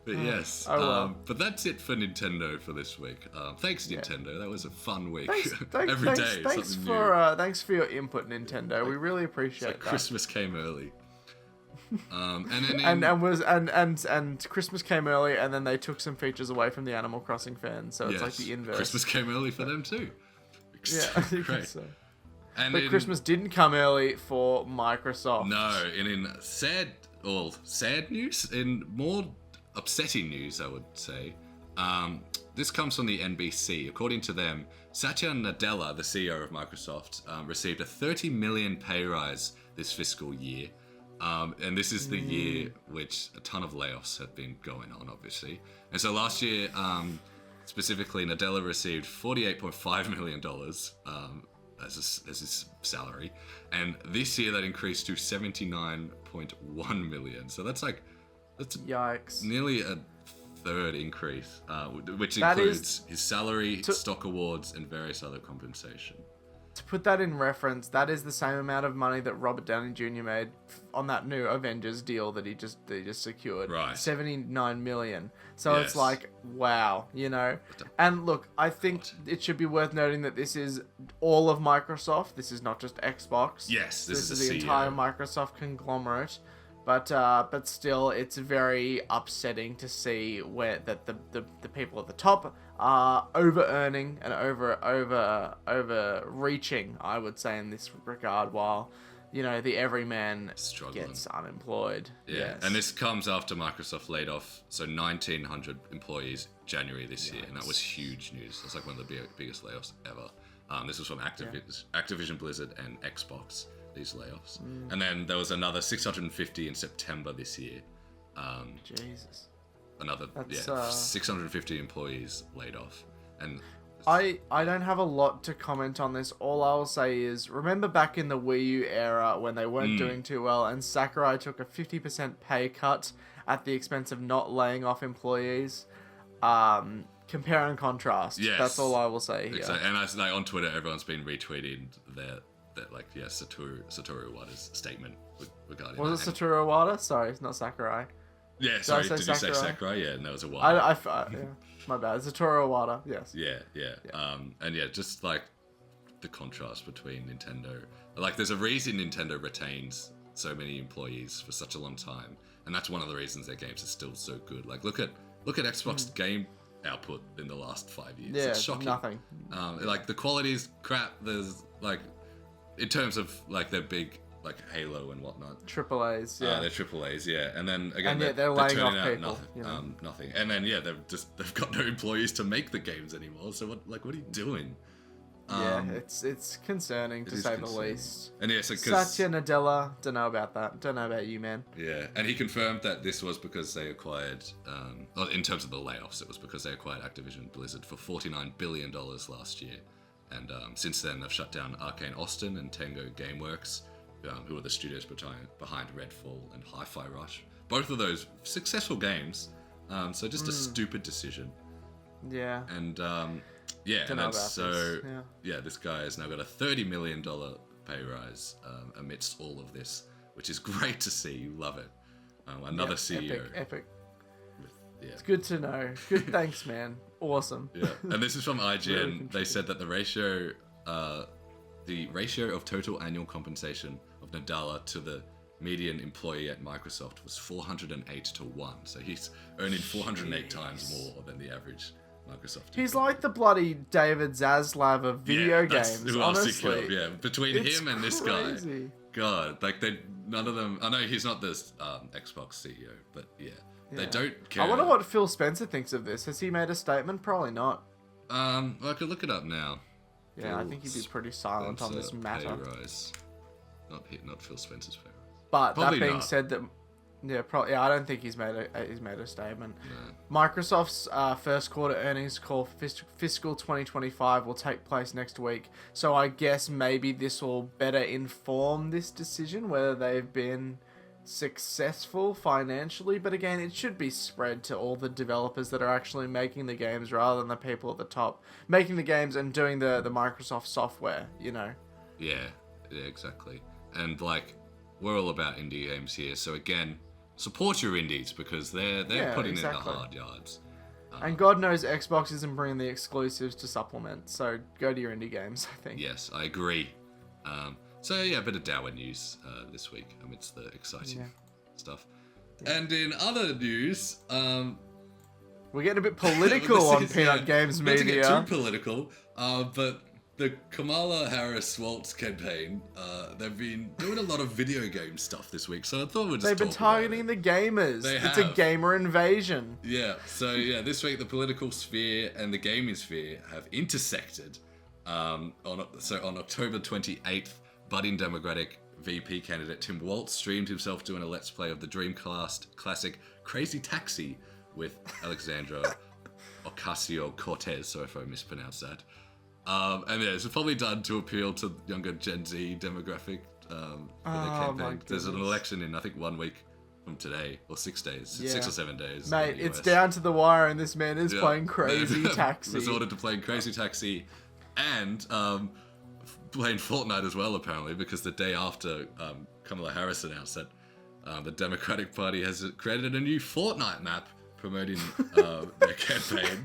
But yes, Oh, well. but that's it for Nintendo for this week. Thanks, Nintendo. That was a fun week. Thanks Thanks thanks for your input, Nintendo. We really appreciate like that. Christmas came early. And then and Christmas came early, and then they took some features away from the Animal Crossing fans, so it's like the inverse. Christmas came early for them too. Yeah, I think Great. so. And But Christmas didn't come early for Microsoft. No, and in sad news, in more upsetting news, I would say, this comes from the NBC. According to them, Satya Nadella, the CEO of Microsoft, received a 30 million pay rise this fiscal year. And this is the year which a ton of layoffs have been going on, obviously. And so last year, specifically, Nadella received $48.5 million as his salary. And this year that increased to $79.1 million. So that's Yikes. nearly a third increase, which includes his salary, stock awards, and various other compensation. To put that in reference, that is the same amount of money that Robert Downey Jr. made on that new Avengers deal that he just secured. Right. 79 million. So Yes. it's like, wow, you know. And look, I think it should be worth noting that this is all of Microsoft. This is not just Xbox. Yes, this is the the entire CEO. Microsoft conglomerate. But still, it's very upsetting to see where that the people at the top are over earning and overreaching, I would say, in this regard, while the everyman Struggling. gets unemployed. Yeah, Yes. and this comes after Microsoft laid off 1,900 employees January this year, and that was huge news. That's like one of the biggest layoffs ever. This was from Activision Blizzard and Xbox. These layoffs, and then there was another 650 in September this year. Jesus. Another 650 employees laid off, and I don't have a lot to comment on this. All I'll say is, remember back in the Wii U era when they weren't doing too well, and Sakurai took a 50% pay cut at the expense of not laying off employees. Compare and contrast. Yes. That's all I will say here. exactly. And on Twitter, everyone's been retweeting that Satoru Iwata's statement regarding. Was it Satoru Iwata? Sorry, it's not Sakurai. Yeah, sorry. Did Did you say Sakurai? Sakurai? Yeah, and that was a while. Yeah, my bad. Satoru Iwata. Yes. Yeah. And yeah, just like the contrast between Nintendo. Like, there's a reason Nintendo retains so many employees for such a long time, and that's one of the reasons their games are still so good. Like, look at Xbox game output in the last 5 years. Yeah, It's shocking. nothing. Like, the quality is crap. There's like, in terms of like their big like Halo and whatnot. Triple A's. Yeah. They're triple A's, yeah. And then again, And yet they're laying turning off out people, nothing, nothing. And then they've got no employees to make the games anymore. So what are you doing? It's concerning to say the least. And yeah, so Satya Nadella, don't know about that. Don't know about you, man. Yeah, and he confirmed that this was because they acquired, in terms of the layoffs, it was because they acquired Activision Blizzard for $49 billion last year. And since then, they've shut down Arcane Austin and Tango Gameworks, who are the studios behind Redfall and Hi-Fi Rush. Both of those successful games, so just a stupid decision. Yeah. And this guy has now got a $30 million pay rise amidst all of this, which is great to see. You love it. Another CEO. Epic. Yeah. It's good to know. Good, thanks, man. Awesome. Yeah, and this is from IGN. Really They said that the ratio of total annual compensation of Nadella to the median employee at Microsoft was 408 to 1. So he's earning 408 times more than the average Microsoft. He's like the bloody David Zaslav of video that's games, who else he honestly. killed, yeah, between It's him and this crazy. guy. God, like none of them. I know he's not the Xbox CEO, but yeah. They don't care. I wonder what Phil Spencer thinks of this. Has he made a statement? Probably not. Well, I could look it up now. Yeah, I think he'd be pretty silent on this matter. Pay rise. Not Phil Spencer's pay rise. But Probably that being not. said, Yeah, probably. Yeah, I don't think he's made a statement. No. Microsoft's first quarter earnings call for fiscal 2025 will take place next week. So I guess maybe this will better inform this decision, whether they've been successful financially. But again, it should be spread to all the developers that are actually making the games, rather than the people at the top making the games and doing the Microsoft software. You know. Yeah. Yeah. Exactly. And like, we're all about indie games here. So again, support your indies, because they're putting in the hard yards. And God knows Xbox isn't bringing the exclusives to supplement, so go to your indie games, I think. Yes, I agree. So yeah, a bit of dour news this week amidst the exciting stuff. Yeah. And in other news, we're getting a bit political on Peanut Games Media. Not to get too political, but the Kamala Harris-Waltz campaign, they've been doing a lot of video game stuff this week, so I thought we'd just They've been targeting the gamers. It's a gamer invasion. Yeah, so yeah, this week the political sphere and the gaming sphere have intersected. On October 28th, budding Democratic VP candidate Tim Waltz streamed himself doing a Let's Play of the Dreamcast classic Crazy Taxi with Alexandra Ocasio-Cortez, sorry if I mispronounced that. And yeah, it's probably done to appeal to younger Gen Z demographic for their campaign. There's an election in, I think, 1 week from today, or 6 days, 6 or 7 days. Mate, it's down to the wire, and this man is playing Crazy Taxi. Resorted to playing Crazy Taxi, and playing Fortnite as well, apparently, because the day after Kamala Harris announced that the Democratic Party has created a new Fortnite map promoting their campaign.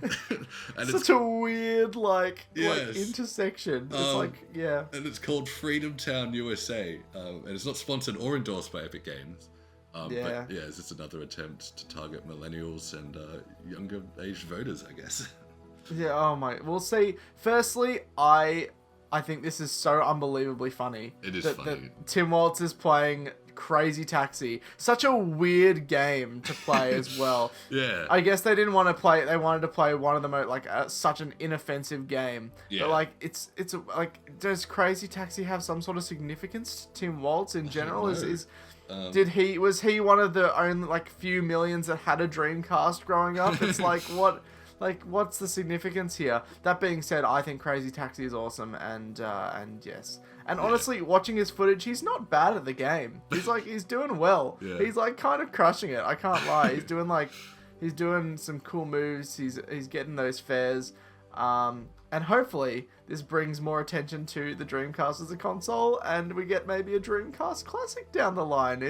And such a weird like intersection. It's and it's called Freedom Town USA, and it's not sponsored or endorsed by Epic Games. But it's just another attempt to target millennials and younger aged voters, I guess. Yeah. Oh my. Well, see. Firstly, I think this is so unbelievably funny. It is funny. That Tim Waltz is playing Crazy Taxi. Such a weird game to play as well. Yeah. I guess they didn't want to play. They wanted to play one of the most such an inoffensive game. Yeah. But like it's like, does Crazy Taxi have some sort of significance to Tim Waltz in general? Was he one of the only like few millions that had a Dreamcast growing up? It's like what. Like, what's the significance here? That being said, I think Crazy Taxi is awesome, and yes. And honestly, watching his footage, he's not bad at the game. He's doing well. Yeah. He's like kind of crushing it. I can't lie. He's doing some cool moves. He's getting those fares. And hopefully this brings more attention to the Dreamcast as a console, and we get maybe a Dreamcast Classic down the line.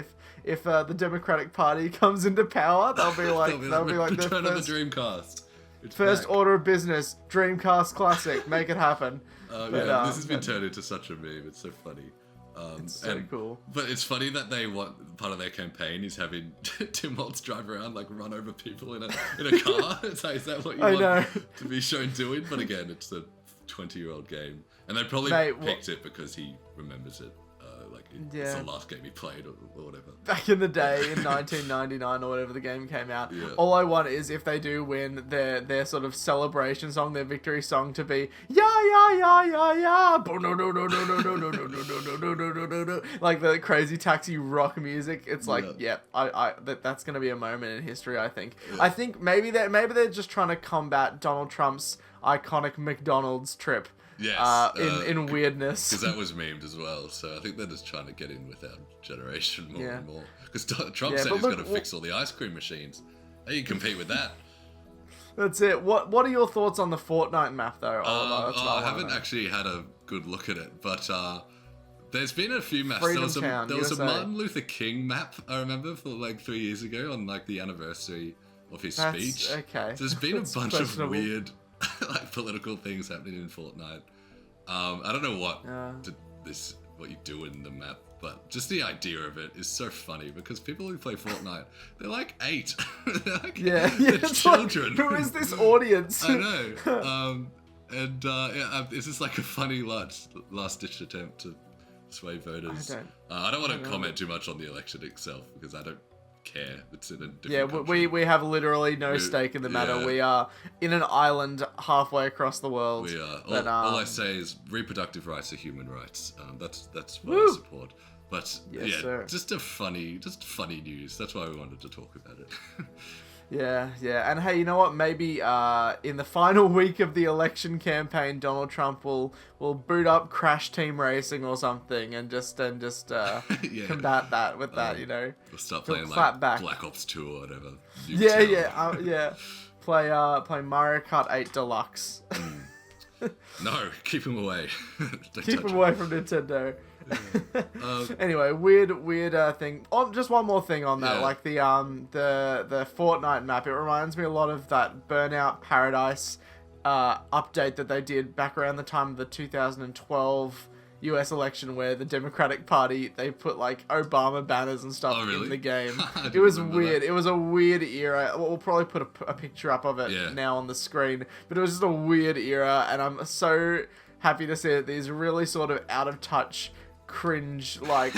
If the Democratic Party comes into power, they'll be like the return of the Dreamcast. First order of business, Dreamcast Classic, make it happen. This has been turned into such a meme. It's so funny. It's so cool. But it's funny that they want part of their campaign is having Tim Waltz drive around, like run over people in a car. It's like, is that what you want to be shown doing? But again, it's a 20-year-old game, and they probably picked it because he remembers it. It's the last game he played or whatever. Back in the day, in 1999 or whatever the game came out, all I want is, if they do win, their sort of celebration song, their victory song, to be like the Crazy Taxi rock music. It's like, that's gonna be a moment in history. I think. Yeah. I think maybe they're just trying to combat Donald Trump's iconic McDonald's trip. Yes, in weirdness. Because that was memed as well, so I think they're just trying to get in with our generation more and more. Because Trump said he's going to fix all the ice cream machines. How you compete with that? That's it. What are your thoughts on the Fortnite map, though? I haven't actually had a good look at it, but there's been a few maps. There was a Martin Luther King map, I remember, for like 3 years ago on like the anniversary of his speech. Okay. So there's been a bunch of weird like political things happening in Fortnite. I don't know what you do in the map, but just the idea of it is so funny, because people who play Fortnite, they're like 8. They're children. Like, who is this audience? I know. It's just like a funny last ditch attempt to sway voters. I don't want to comment too much on the election itself, because I don't care. It's in a different country. we have literally no stake in the matter. We are in an island halfway across the world. We are. All I say is reproductive rights are human rights. That's what I support. But Yes, sir. just funny news. That's why we wanted to talk about it. Yeah. And hey, you know what? Maybe in the final week of the election campaign, Donald Trump will boot up Crash Team Racing or something and just combat that with that, you know. We'll start playing clap back. Black Ops 2 or whatever. Yeah. Play Mario Kart 8 Deluxe. No, keep him away. Keep him away from Nintendo. Anyway, weird thing. Oh, just one more thing on that, like the Fortnite map. It reminds me a lot of that Burnout Paradise update that they did back around the time of the 2012 US election, where the Democratic Party, they put like Obama banners and stuff in the game. It was weird. It was a weird era. We'll probably put a picture up of it now on the screen, but it was just a weird era, and I'm so happy to see that these really sort of out of touch, cringe, like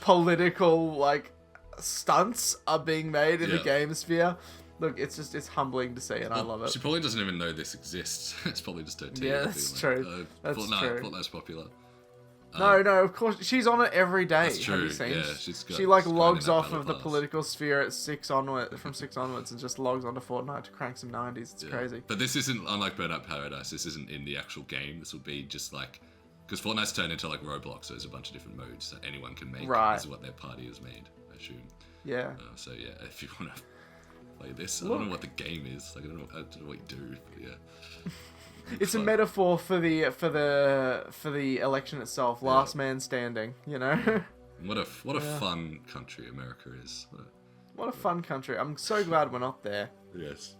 political like stunts are being made in the game sphere. Look, it's humbling to see, and I love it. She probably doesn't even know this exists. It's probably just her team. Yeah, that's true. That's true. Fortnite's popular. No, of course she's on it every day. That's true. Have you seen? Yeah, she like logs off of the political sphere at 6 onwards, and just logs onto Fortnite to crank some 90s. It's crazy. But this isn't, unlike Burnout Paradise, this isn't in the actual game. This will be just like, because Fortnite's turned into like Roblox, so there's a bunch of different modes that anyone can make. Right. This is what their party has made, I assume. Yeah. So yeah, if you want to play this, I don't know what the game is. Like I don't know what you do. But yeah. It's a metaphor for the election itself. Last man standing, you know. What a fun country America is. What a fun country. I'm so glad we're not there. Yes.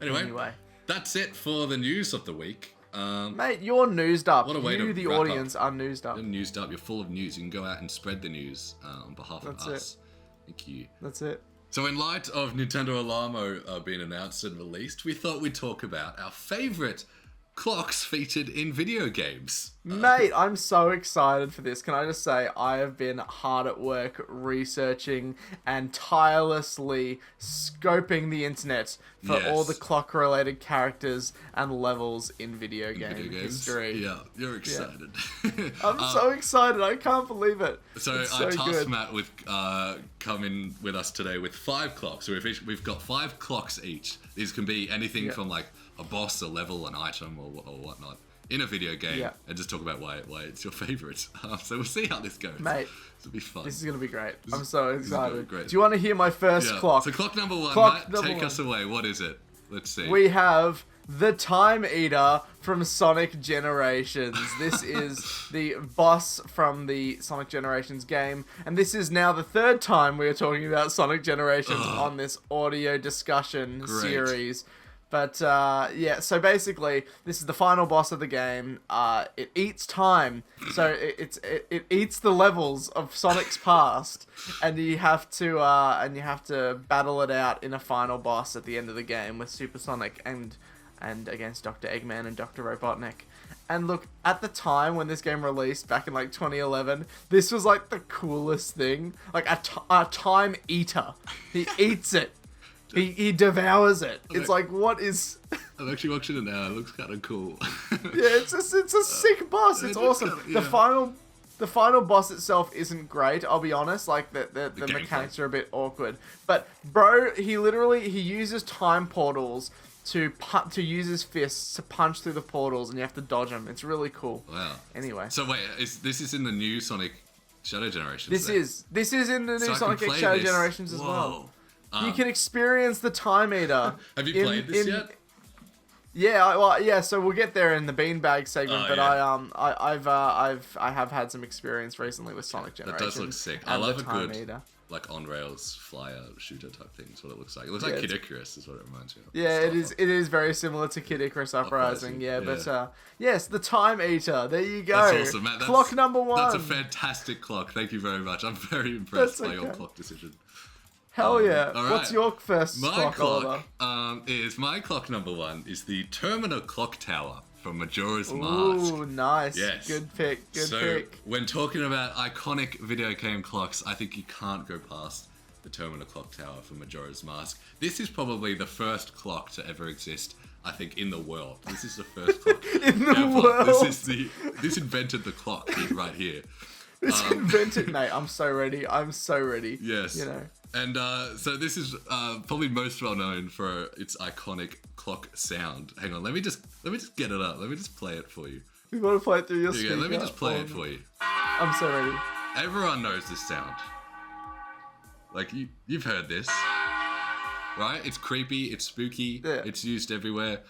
Anyway, that's it for the news of the week. Mate, you're newsed up. What a way you, to the wrap audience, up. are newsed up. You're newsed up. You're full of news. You can go out and spread the news on behalf of us. Thank you. That's it. So in light of Nintendo Alamo being announced and released, we thought we'd talk about our favourite clocks featured in video games. Mate, I'm so excited for this. Can I just say, I have been hard at work researching and tirelessly scoping the internet for all the clock-related characters and levels in video game history. Yeah, you're excited. I'm so excited. I can't believe it. So I tasked Matt with coming with us today with 5 clocks. So we've got 5 clocks each. These can be anything from like a boss, a level, an item, or whatnot in a video game, and just talk about why it's your favourite. So we'll see how this goes. Mate, this will be fun. This is going to be great. I'm so excited. Great. Do you want to hear my first clock? So clock number 1, Matt, take us away. What is it? Let's see. We have the Time Eater from Sonic Generations. This is the boss from the Sonic Generations game, and this is now the 3rd time we are talking about Sonic Generations on this audio discussion series. But so basically, this is the final boss of the game. It eats time, so it eats the levels of Sonic's past, and you have to battle it out in a final boss at the end of the game with Super Sonic and against Dr. Eggman and Dr. Robotnik. And look, at the time when this game released back in like 2011, this was like the coolest thing, like a time eater. He eats it. He devours it. It's like, what is... I'm actually watching it now. It looks kind of cool. It's a sick boss. It's awesome. The final boss itself isn't great, I'll be honest. Like, the mechanics are a bit awkward. But, bro, he uses time portals to use his fists to punch through the portals, and you have to dodge them. It's really cool. Wow. Anyway. So wait, this is in the new Sonic Shadow Generations? This is in the new Sonic X Shadow Generations as well. You can experience the Time Eater. Have you played this yet? Yeah, so we'll get there in the beanbag segment. I have had some experience recently with Sonic Generations. That does look sick. I love a good like on rails flyer shooter type thing. Is what it looks like. It looks like Kid Icarus is what it reminds me of. Yeah, it is very similar to Kid Icarus Uprising. But yes, the Time Eater. There you go. That's awesome, Matt. Clock number 1. That's a fantastic clock. Thank you very much. I'm very impressed by your clock decision. Hell yeah. Right. What's your first clock, Oliver? My clock number 1 is the Terminal Clock Tower from Majora's Mask. Ooh, nice. Yes. Good pick. Good pick. When talking about iconic video game clocks, I think you can't go past the Terminal Clock Tower from Majora's Mask. This is probably the first clock to ever exist, I think, in the world. This is the first clock in the world. This invented the clock right here. It's invented, mate. I'm so ready. Yes. You know. And so this is probably most well known for its iconic clock sound. Hang on, let me just get it up. Let me just play it for you. You want to play it through your speaker? Yeah, let me just play it for you. I'm so ready. Everyone knows this sound. Like you've heard this, right? It's creepy. It's spooky. Yeah. It's used everywhere.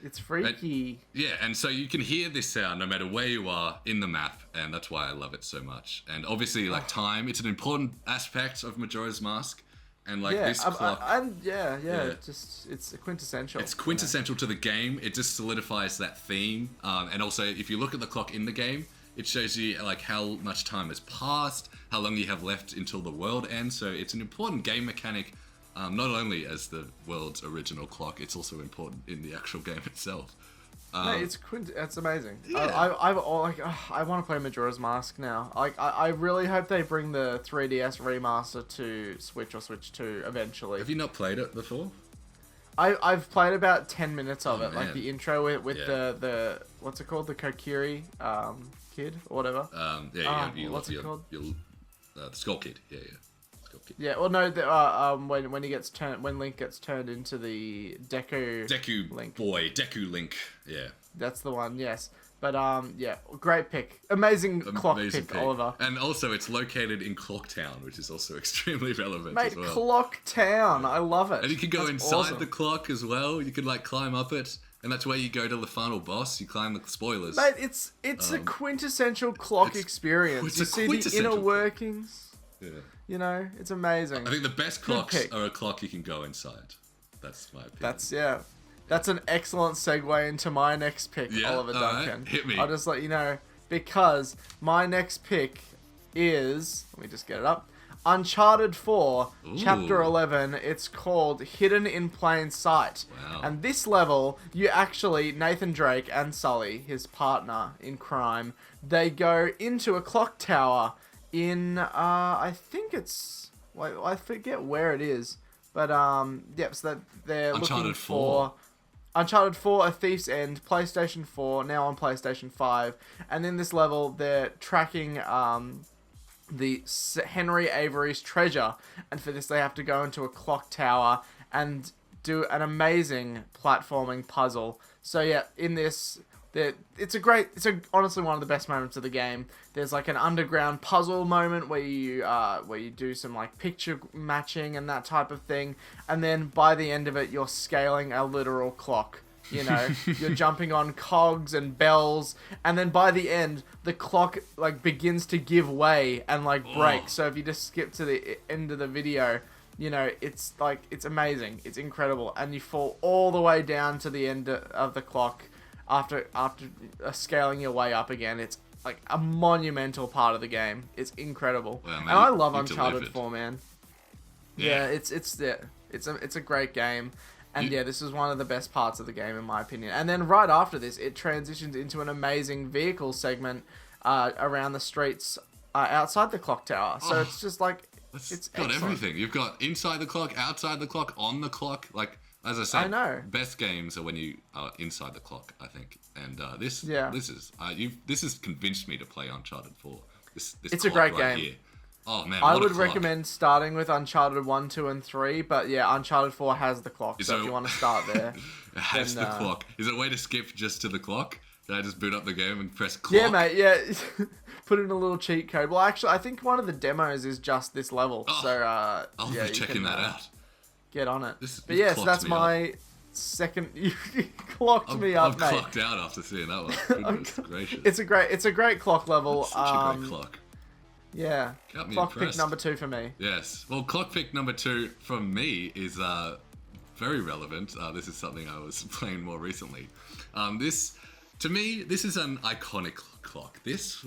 It's freaky. And so you can hear this sound no matter where you are in the map, and that's why I love it so much. And obviously, like time, it's an important aspect of Majora's Mask, and like this clock. It's quintessential. It's quintessential to the game. It just solidifies that theme, and also if you look at the clock in the game, it shows you like how much time has passed, how long you have left until the world ends. So it's an important game mechanic. Not only as the world's original clock, it's also important in the actual game itself. It's amazing. Yeah. I want to play Majora's Mask now. Like, I really hope they bring the 3DS remaster to Switch or Switch 2 eventually. Have you not played it before? I've played about 10 minutes of it, man. like the intro with the what's it called, the Kokiri kid or whatever. What's it called? The Skull Kid. Yeah. Yeah, well, no, when Link gets turned into the Deku Link. Deku Link, yeah. That's the one, yes. But, great pick. Amazing clock pick, Oliver. And also, it's located in Clock Town, which is also extremely relevant Mate, as well. Clock Town, I love it. And you can go inside the clock as well. You can, like, climb up it. And that's where you go to the final boss. You climb the spoilers. Mate, it's a quintessential clock experience. You see the inner workings. Yeah. You know, it's amazing. I think the best clocks are a clock you can go inside. That's my opinion. That's an excellent segue into my next pick, Oliver Duncan. Right. Hit me. I'll just let you know, because my next pick is, let me just get it up, Uncharted 4, Chapter 11. It's called Hidden in Plain Sight. Wow. And this level, you actually, Nathan Drake and Sully, his partner in crime, they go into a clock tower in, I think it's, I forget where it is, but, so that they're looking for Uncharted 4, A Thief's End, PlayStation 4, now on PlayStation 5, and in this level, they're tracking, the Henry Avery's treasure, and for this they have to go into a clock tower and do an amazing platforming puzzle. So yeah, in this, it's honestly one of the best moments of the game. There's like an underground puzzle moment where you do some like picture matching and that type of thing, and then by the end of it, you're scaling a literal clock. You know, you're jumping on cogs and bells, and then by the end, the clock like begins to give way and like break. So if you just skip to the end of the video, you know, it's amazing, it's incredible, and you fall all the way down to the end of the clock after scaling your way up again. It's like a monumental part of the game. It's incredible, and I love Uncharted 4, man. Yeah, it's a great game. And this is one of the best parts of the game, in my opinion. And then right after this, it transitions into an amazing vehicle segment around the streets outside the clock tower. So it's just like, it's got excellent. everything. You've got inside the clock, outside the clock, on the clock. Like, as I said, I know. Best games are when you are inside the clock, I think. And this has convinced me to play Uncharted 4. It's a great game. Here. Oh man, I would recommend starting with Uncharted 1, 2, and 3, but yeah, Uncharted 4 has the clock, so if you want to start there. It has the clock. Is it a way to skip just to the clock? Can I just boot up the game and press clock? Yeah, mate, yeah. Put in a little cheat code. Well, actually, I think one of the demos is just this level, so I'll be checking that out. Get on it. But yes, that's my second. You clocked me up, mate. I've clocked out after seeing that one. Goodness gracious. It's a great clock level. It's such a great clock. Yeah. Clock pick number 2 for me. Yes. Well, clock pick number 2 from me is very relevant. This is something I was playing more recently. To me, this is an iconic clock. This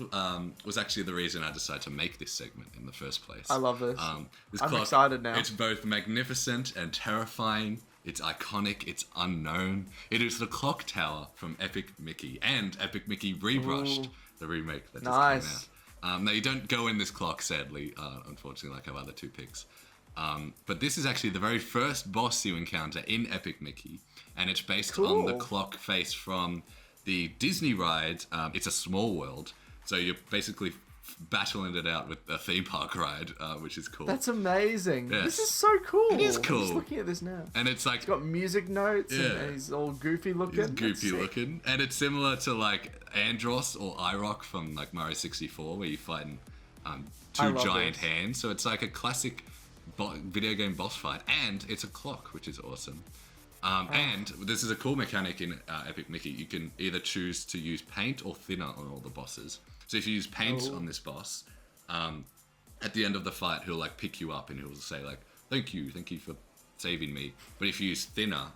was actually the reason I decided to make this segment in the first place. I love this. I'm clock, excited now. It's both magnificent and terrifying. It's iconic. It's unknown. It is the clock tower from Epic Mickey and Epic Mickey Rebrushed, the remake that just came out. Now, you don't go in this clock, sadly, unfortunately, like our other 2 picks. But this is actually the very first boss you encounter in Epic Mickey, and it's based on the clock face from the Disney ride, It's a Small World. So you're basically battling it out with a theme park ride, which is cool. That's amazing. Yes. This is so cool. It is cool. I'm just looking at this now. And it's like... It's got music notes and he's all goofy looking. He's goofy looking. And it's similar to like Andros or Iroc from like Mario 64 where you fight two giant hands. So it's like a classic video game boss fight. And it's a clock, which is awesome. And this is a cool mechanic in Epic Mickey. You can either choose to use paint or thinner on all the bosses. So if you use paint on this boss, at the end of the fight, he'll like pick you up and he'll say like, thank you for saving me. But if you use thinner,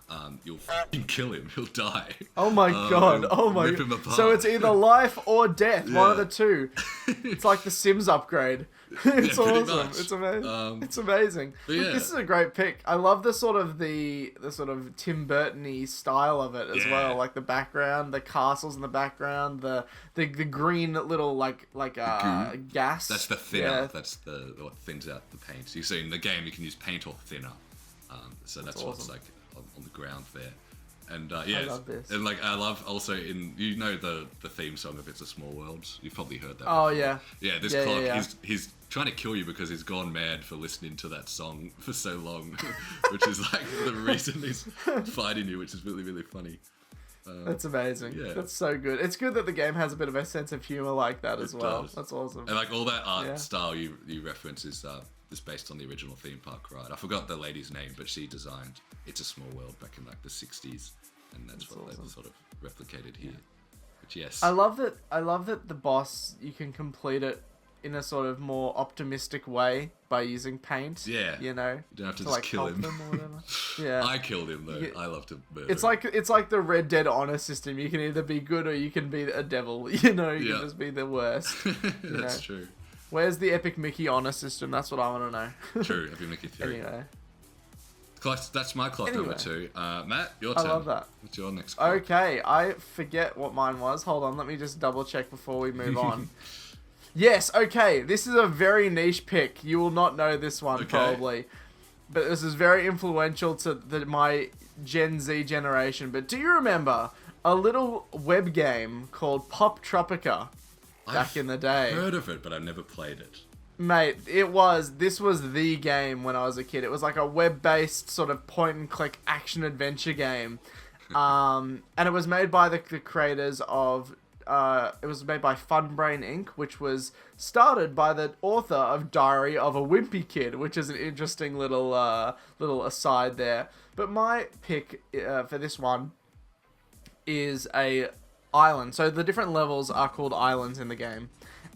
you'll fucking kill him. He'll die. Oh my god. Oh my god. So it's either life or death. One of the two. It's like the Sims upgrade. It's awesome. Much. It's amazing. It's amazing. Look, this is a great pick. I love the sort of Tim Burton-y style of it as well. Like the background, the castles in the background, the green little like gas. That's the thinner. That's what thins out the paint. So you see in the game you can use paint or thinner. So that's awesome. What's like on the ground there. And I love this. And like I love also the theme song of It's a Small World. You've probably heard that. Oh before. yeah. Yeah, this clock he's trying to kill you because he's gone mad for listening to that song for so long, which is like the reason he's fighting you, which is really, really funny. That's amazing. Yeah. That's so good. It's good that the game has a bit of a sense of humor like that as well. Does. That's awesome. And like all that art style you reference is based on the original theme park ride. I forgot the lady's name, but she designed It's a Small World back in like the 60s, and that's what they've sort of replicated here. Which yes, I love that the boss, you can complete it in a sort of more optimistic way by using paint. Yeah, you know, you don't have to just kill him. Them or whatever. Yeah, I killed him though. I love to murder. It's like the Red Dead honor system. You can either be good or you can be a devil. You know, you can just be the worst. That's true. Where's the Epic Mickey honor system? That's what I want to know. True, Epic Mickey 3. Anyway. That's my clock number 2. Matt, your turn. I love that. What's your next clock? Okay, I forget what mine was. Hold on, let me just double check before we move on. Yes, okay, this is a very niche pick. You will not know this one, probably. But this is very influential to my Gen Z generation. But do you remember a little web game called Pop Tropica back in the day? I've heard of it, but I've never played it. Mate, this was the game when I was a kid. It was like a web-based sort of point-and-click action-adventure game. And it was made by the creators of... it was made by Funbrain Inc., which was started by the author of Diary of a Wimpy Kid, which is an interesting little aside there. But my pick for this one is a island. So the different levels are called islands in the game.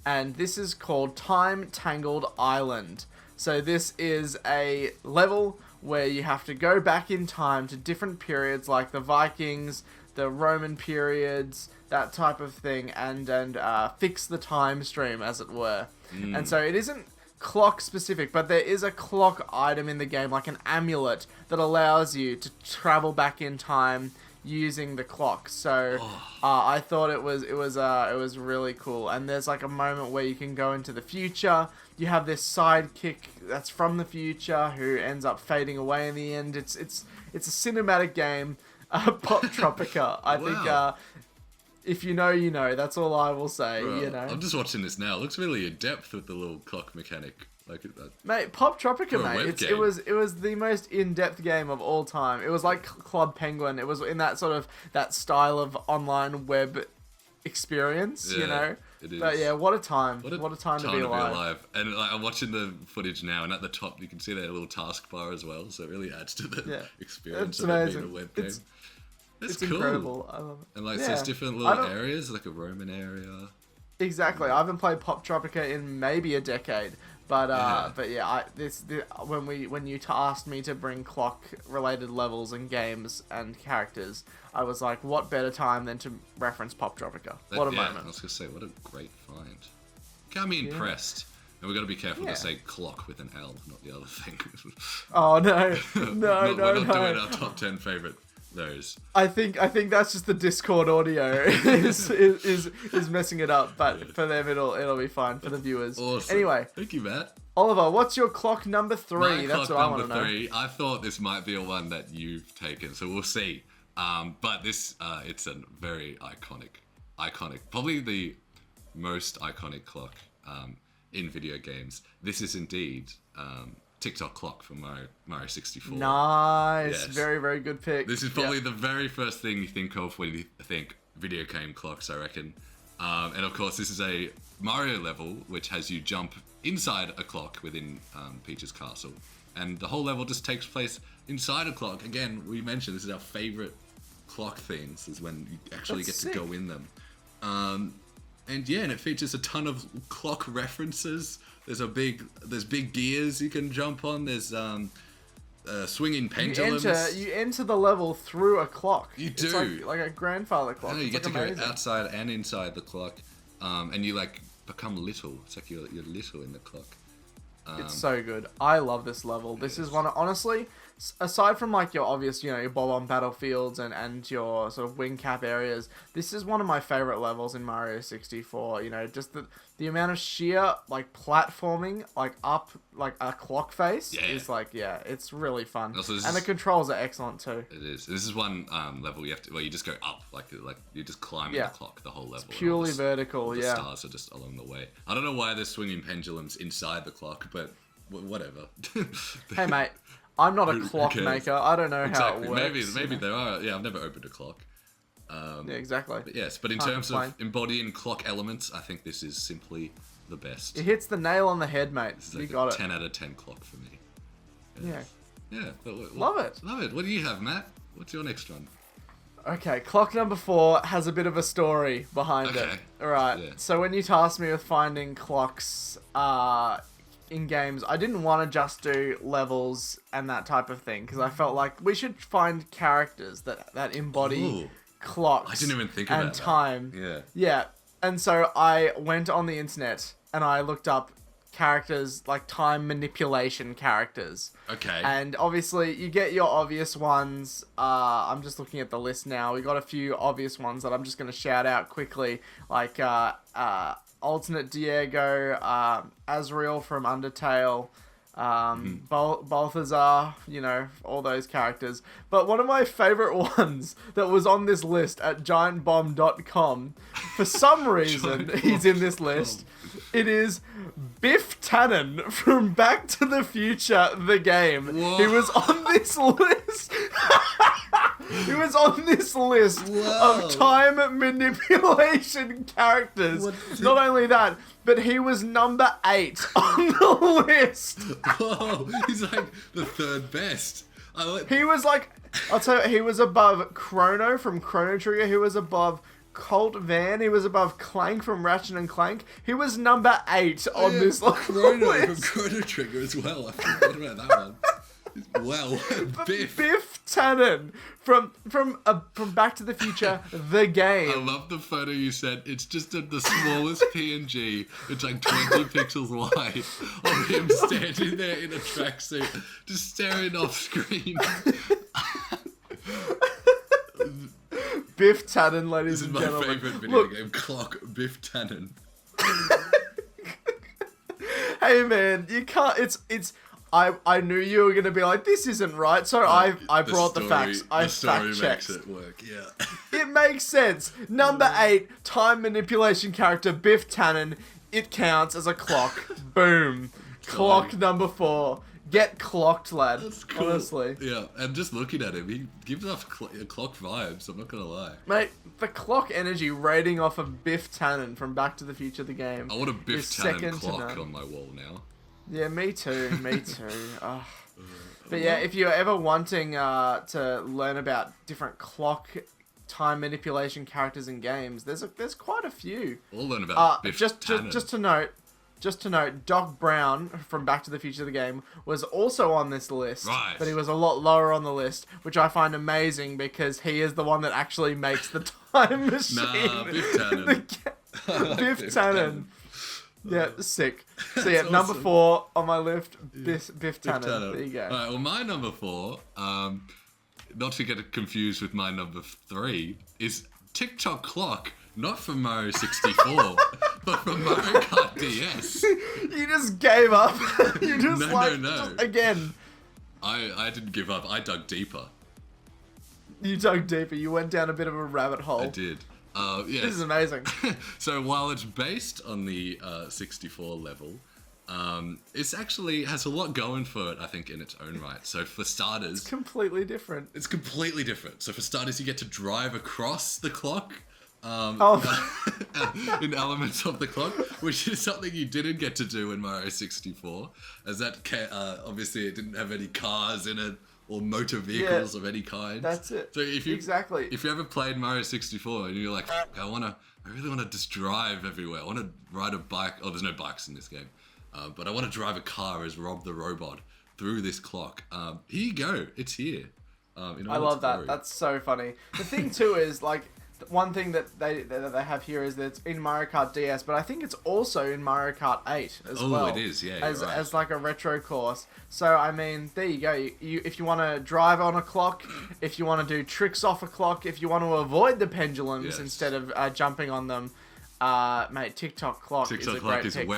And this is called Time Tangled Island. So this is a level where you have to go back in time to different periods like the Vikings, the Roman periods, that type of thing, and fix the time stream, as it were. And so it isn't clock specific, but there is a clock item in the game, like an amulet, that allows you to travel back in time using the clock. So I thought it was really cool. And there's like a moment where you can go into the future. You have this sidekick that's from the future who ends up fading away in the end. It's a cinematic game. Pop Tropica. I think if you know, you know. That's all I will say. Bro, you know. I'm just watching this now. It looks really in depth with the little clock mechanic. Mate, Pop Tropica, mate. It was the most in-depth game of all time. It was like Club Penguin. It was in that sort of that style of online web experience, you know. It is. But yeah, what a time! What a time to be alive. And like, I'm watching the footage now, and at the top you can see their little taskbar as well. So it really adds to the experience of it being a web game. It's cool. Incredible. I love it. And like, so there's different little areas, like a Roman area. Exactly. I haven't played Pop Tropica in maybe a decade. But when you asked me to bring clock related levels and games and characters, I was like, what better time than to reference Pop Tropica? What a moment! I was gonna say, what a great find. Can't be impressed. And we got to be careful to say clock with an L, not the other thing. Oh no, no, we're not doing our top 10 favorite. Those. I think that's just the Discord audio is messing it up, but for them it'll be fine for the viewers. Awesome. Anyway, thank you, Matt. Oliver, what's your clock number 3? That's what I want to know. Number 3. I thought this might be a one that you've taken, so we'll see. But this it's a very iconic, probably the most iconic clock in video games. This is indeed TikTok clock for Mario 64. Nice. Yes. Very, very good pick. This is probably the very first thing you think of when you think video game clocks, I reckon. And of course, this is a Mario level which has you jump inside a clock within Peach's castle. And the whole level just takes place inside a clock. Again, we mentioned this is our favorite clock things, is when you actually get to go in them. And it features a ton of clock references. There's big gears you can jump on. There's swinging pendulums. You enter the level through a clock. You do. It's like a grandfather clock. I know, you get to amazing. go outside and inside the clock, and you like become little. It's like you're little in the clock. It's so good. I love this level. This is one, honestly, aside from like your obvious, your Bob-on battlefields and your sort of wing cap areas, this is one of my favorite levels in Mario 64. Just the amount of sheer like platforming like up like a clock face is like it's really fun. Also, and the controls are excellent too. It is. This is one level you just go up like you just climb the clock the whole level. It's purely vertical. The stars are just along the way. I don't know why there's swinging pendulums inside the clock, but whatever. Hey mate, I'm not a clock maker. I don't know how it works. Maybe there are. Yeah, I've never opened a clock. Exactly. But in terms of embodying clock elements, I think this is simply the best. It hits the nail on the head, mate. This is like you got 10 out of 10 clock for me. Yes. Yeah. Love it. Love it. What do you have, Matt? What's your next one? Okay, clock number 4 has a bit of a story behind it. Alright, so when you tasked me with finding clocks in games, I didn't want to just do levels and that type of thing, because I felt like we should find characters that embody clocks. I didn't even think about and time. That. Yeah, and so I went on the internet and I looked up characters, like time manipulation characters. Okay. And obviously you get your obvious ones. I'm just looking at the list now. We got a few obvious ones that I'm just going to shout out quickly, like Alternate Diego, Azrael from Undertale, Balthazar, all those characters. But one of my favorite ones that was on this list at giantbomb.com, for some reason he's in this list. It is Biff Tannen from Back to the Future, the game. Whoa. He was on this list. He was on this list of time manipulation characters. Not only that, but he was number 8 on the list. Whoa, he's like the third best. He was like, I'll tell you, he was above Chrono from Chrono Trigger. He was above Colt Van. He was above Clank from Ratchet and Clank. He was number 8 on this Chrono list. from Chrono Trigger as well. I forgot about that one. Well, Biff Tannen from Back to the Future, the game. I love the photo you sent. It's just the smallest PNG. It's like 20 pixels wide of him standing there in a tracksuit, just staring off screen. Biff Tannen, ladies and gentlemen. This is my favourite video game clock, Biff Tannen. Hey man, you can't. It's. I knew you were gonna be like, this isn't right, so I brought the facts. I fact checked. Makes it work, yeah. It makes sense. Number 8, time manipulation character Biff Tannen. It counts as a clock. Boom. Clock number 4. Get clocked, lad. That's cool. Honestly. Yeah, and just looking at him, he gives off clock vibes, I'm not gonna lie. Mate, the clock energy rating off of Biff Tannen from Back to the Future, the game. I want a Biff Tannen clock on my wall now. Yeah, me too. Me too. But yeah, if you're ever wanting to learn about different clock time manipulation characters in games, there's quite a few. We'll learn about Biff Tannen. Just to note, Doc Brown from Back to the Future the game was also on this list, right. But he was a lot lower on the list, which I find amazing because he is the one that actually makes the time machine. Nah, Biff Tannen. Biff Tannen. Yeah, sick. So yeah, That's number awesome. 4 on my list, Biff Tannen. There you go. Alright, well my number 4, not to get confused with my number 3, is TikTok Clock, not from Mario 64, but from Mario Kart DS. You just gave up. You just No. just, again. I didn't give up, I dug deeper. You dug deeper. You went down a bit of a rabbit hole. I did. Yeah. This is amazing. So while it's based on the 64 level, it's actually has a lot going for it, I think, in its own right. So for starters... It's completely different. It's completely different. So for starters, you get to drive across the clock. In elements of the clock, which is something you didn't get to do in Mario 64, as that obviously it didn't have any cars in it or motor vehicles of any kind. That's it. So if you exactly, if you ever played Mario 64 and you're like, I really want to just drive everywhere. I want to ride a bike. Oh, there's no bikes in this game, but I want to drive a car as Rob the Robot through this clock. Here you go. It's here. I love that. That's so funny. The thing too is like. One thing that they have here is that it's in Mario Kart DS, but I think it's also in Mario Kart 8 as well. Oh, it is, yeah. As like a retro course. So, I mean, there you go. You if you want to drive on a clock, if you want to do tricks off a clock, if you want to avoid the pendulums instead of jumping on them, mate, TikTok Clock is a great pick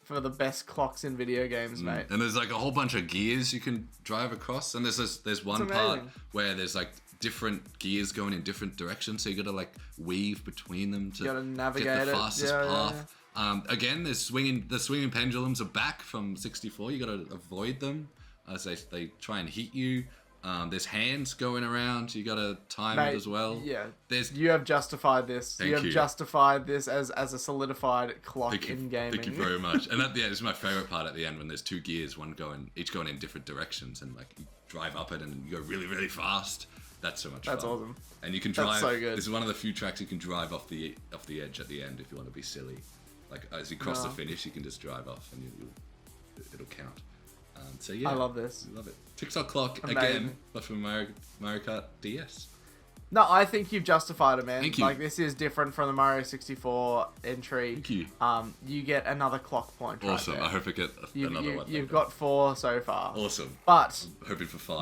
for the best clocks in video games, mate. And there's like a whole bunch of gears you can drive across, and there's one part where there's like different gears going in different directions, so you got to like weave between them to get the fastest path. Again, there's the swinging pendulums are back from 64. You got to avoid them as they try and hit you. There's hands going around. You got to time it as well. Yeah, you have justified this. You have justified this as a solidified clock in gaming. Thank you very much. And at the end, this is my favorite part at the end when there's two gears, each going in different directions, and like you drive up it and you go really, really fast. That's so much fun. That's awesome. And you can drive. That's so good. This is one of the few tracks you can drive off the edge at the end if you want to be silly. Like as you cross the finish, you can just drive off and it'll count. So yeah, I love this. I love it. TikTok Clock again, but from Mario Kart DS. No, I think you've justified it, man. Thank you. Like this is different from the Mario 64 entry. Thank you. You get another clock point. Awesome. Right there. I hope I get another one. You've got 4 so far. Awesome. But I'm hoping for 5.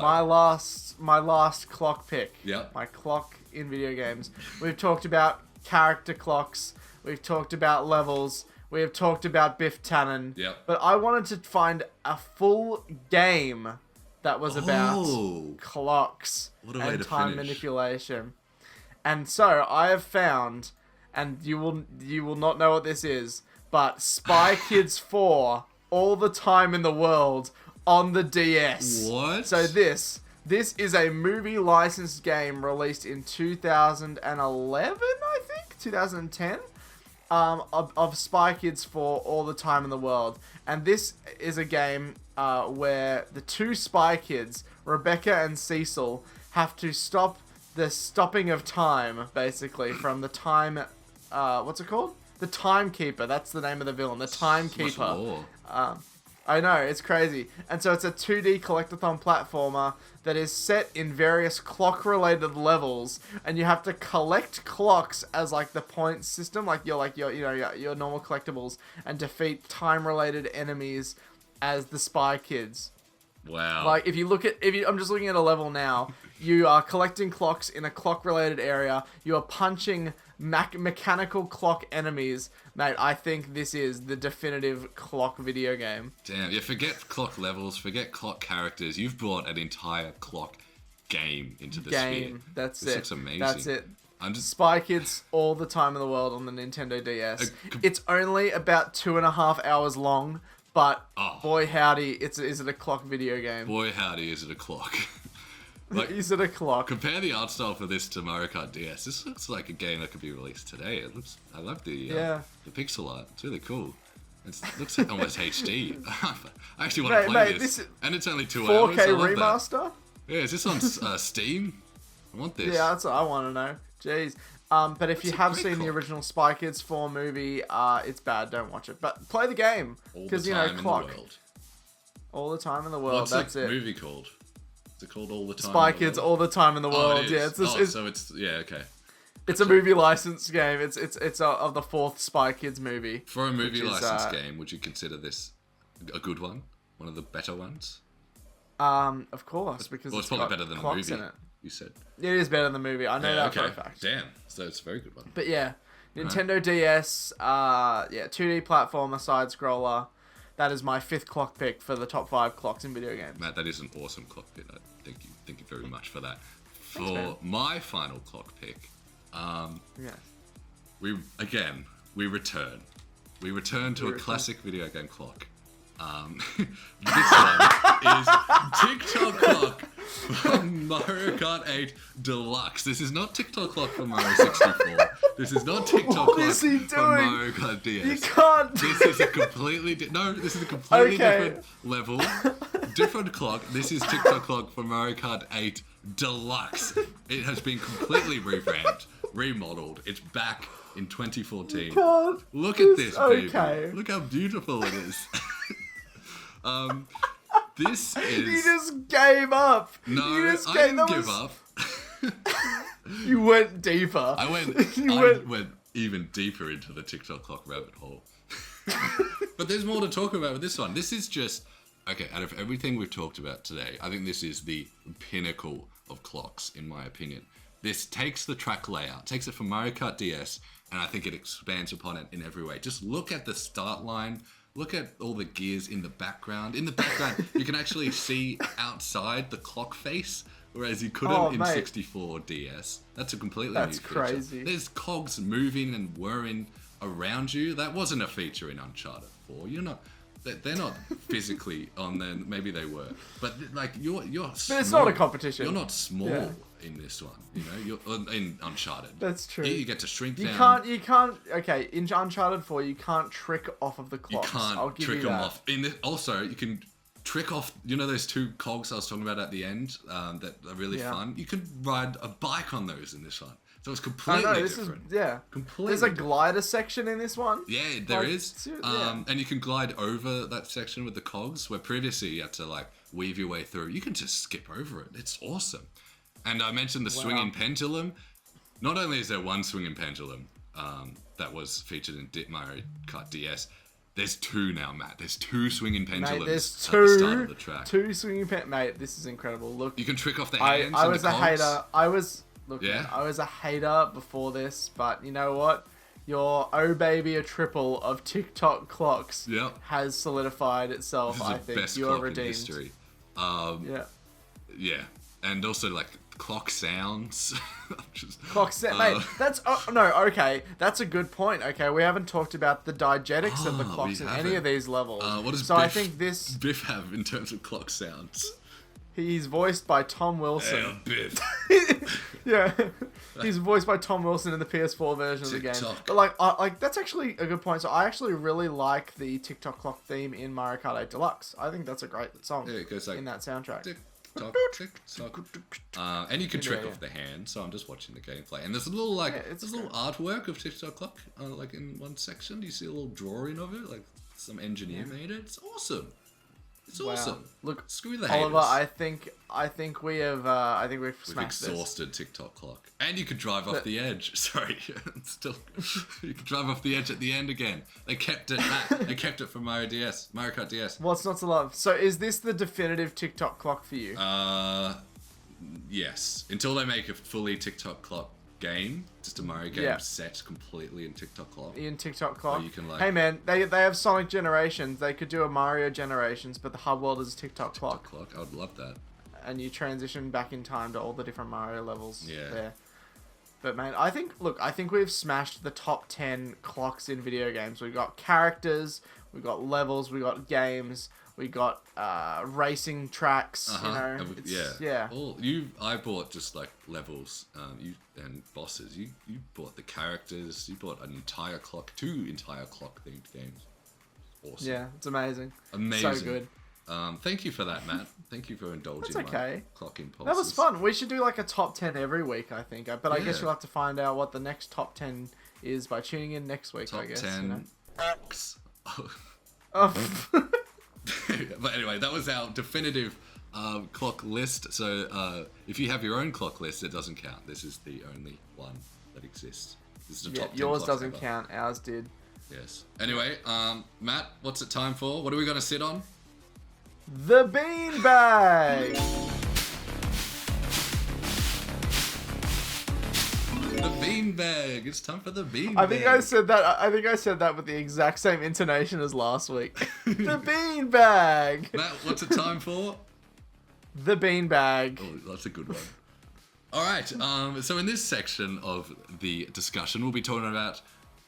My last clock pick. Yeah. My clock in video games. We've talked about character clocks. We've talked about levels. We have talked about Biff Tannen. Yeah. But I wanted to find a full game that was about clocks and time manipulation. And so I have found, and you will not know what this is, but Spy Kids 4, All the Time in the World on the DS. What? So this is a movie licensed game released in 2011, I think, 2010. Of Spy Kids 4, All the Time in the World. And this is a game where the two Spy Kids, Rebecca and Cecil, have to stop the stopping of time, basically, from the time... what's it called? The Timekeeper. That's the name of the villain. The Timekeeper. I know, it's crazy. And so it's a 2D collectathon platformer that is set in various clock-related levels, and you have to collect clocks as like the point system, like your normal collectibles, and defeat time-related enemies as the Spy Kids. Wow. Like I'm just looking at a level now. You are collecting clocks in a clock-related area. You are punching mechanical clock enemies. Mate, I think this is the definitive clock video game. Damn, yeah, forget clock levels, forget clock characters. You've brought an entire clock game into the sphere. This looks amazing. That's it. Spy Kids All the Time in the World on the Nintendo DS. It's only about 2.5 hours long, but boy howdy, is it a clock video game. Boy howdy, is it a clock. Like, is it a clock? Compare the art style for this to Mario Kart DS. This looks like a game that could be released today. I love the pixel art. It's really cool. It looks like almost HD. I actually want to play this. And it's only 2 hours. 4K remaster? Yeah, is this on Steam? I want this. Yeah, that's what I want to know. Jeez. But if you have seen the original Spy Kids 4 movie, it's bad. Don't watch it. But play the game. Because, clock. All the time in the world. What's the movie called? Is it called All the Time? Spy Kids All the Time in the World. Yeah, okay. It's a movie license game. It's of the 4th Spy Kids movie. For a movie license game, would you consider this a good one? One of the better ones? Of course, because it's probably better than the movie. In it. You said it is better than the movie. I know that for a fact. Damn, so it's a very good one. But yeah, Nintendo DS, 2D platformer, side scroller. That is my 5th clock pick for the top 5 clocks in video games. Matt, that is an awesome clock pick. Thank you very much for that. For my final clock pick, Yes. We return. We return to a classic video game clock. This one is TikTok clock from Mario Kart 8 Deluxe. This is not TikTok clock from Mario 64. This is not TikTok clock from Mario Kart DS. You can't. This is a completely different level, different clock. This is TikTok clock from Mario Kart 8 Deluxe. It has been completely revamped, remodeled. It's back in 2014. Look at this, baby. Look how beautiful it is. This is... You just gave up. No, I didn't give up. You went deeper. I went even deeper into the TikTok clock rabbit hole. But there's more to talk about with this one. This is just... Okay, out of everything we've talked about today, I think this is the pinnacle of clocks, in my opinion. This takes the track layout, takes it from Mario Kart DS, and I think it expands upon it in every way. Just look at the start line. Look at all the gears in the background. In the background, you can actually see outside the clock face, whereas you couldn't in 64 DS. That's a completely new feature. That's crazy. There's cogs moving and whirring around you. That wasn't a feature in Uncharted 4. They're not physically on there. Maybe they were, but like you're. But it's not a competition. You're not small in this one. You know, you're in Uncharted. That's true. You get to shrink down. You can't. Okay, in Uncharted 4, you can't trick off of the clocks. You can't I'll give trick you them that. off. Also, you can trick off. You know those two cogs I was talking about at the end that are really fun. You can ride a bike on those in this one. So it's completely different. Completely. There's a glider section in this one. Yeah, there is. And you can glide over that section with the cogs, where previously you had to like weave your way through. You can just skip over it. It's awesome. And I mentioned the swinging pendulum. Not only is there one swinging pendulum that was featured in Mario Kart DS, there's two now, Matt. There's two swinging pendulums at the start of the track. Two swinging Mate, this is incredible. Look, you can trick off the hands. I was and the a cogs. hater. Man, I was a hater before this, but you know what? Your oh baby a triple of TikTok clocks has solidified itself. This is I the think best you're clock redeemed. in history. Yeah, and also like clock sounds. Mate. That's That's a good point. Okay, we haven't talked about the diegetics of the clocks in any of these levels. What does I think this Biff have in terms of clock sounds? He's voiced by Tom Wilson. Hey, I'm Biff. Yeah, he's voiced by Tom Wilson in the PS4 version of the game. But like that's actually a good point. So I actually really like the TikTok clock theme in Mario Kart 8 Deluxe. I think that's a great song it goes like in that soundtrack. Tick tock, tick tock. And you can trick off the hand. So I'm just watching the gameplay, and there's a little little artwork of TikTok clock, like in one section. You see a little drawing of it, like some engineer made it. It's awesome. It's awesome. Look, screw the haters. Oliver, I think we've smashed exhausted TikTok clock, and you could drive off the edge. Sorry, you could drive off the edge at the end again. They kept it back. They kept it from Mario Kart DS. What's not to love? So is this the definitive TikTok clock for you? Yes. Until they make a fully TikTok clock game, just a Mario game set completely in TikTok clock. In TikTok clock. You can hey man, they have Sonic Generations. They could do a Mario Generations, but the hub world is a TikTok clock. I would love that. And you transition back in time to all the different Mario levels there. But man, I think we've smashed the top 10 clocks in video games. We've got characters, we've got levels, we've got games, we got racing tracks. You know, I bought just like levels, and bosses. You bought the characters. You bought two entire clock themed games. Awesome. Yeah, it's amazing. Amazing. So good. Thank you for that, Matt. Thank you for indulging my clock impulses. That was fun. We should do like a top 10 every week, I think. But I guess you'll have to find out what the next top 10 is by tuning in next week. Top I guess. 10. But anyway, that was our definitive clock list. So if you have your own clock list, it doesn't count. This is the only one that exists. This is the top 10 yours doesn't count. Ours did. Yes. Anyway, Matt, what's it time for? What are we going to sit on? The beanbag. The beanbag. It's time for the beanbag. I think I said that with the exact same intonation as last week. The beanbag. Matt, what's it time for? The beanbag. Oh, that's a good one. All right. So in this section of the discussion, we'll be talking about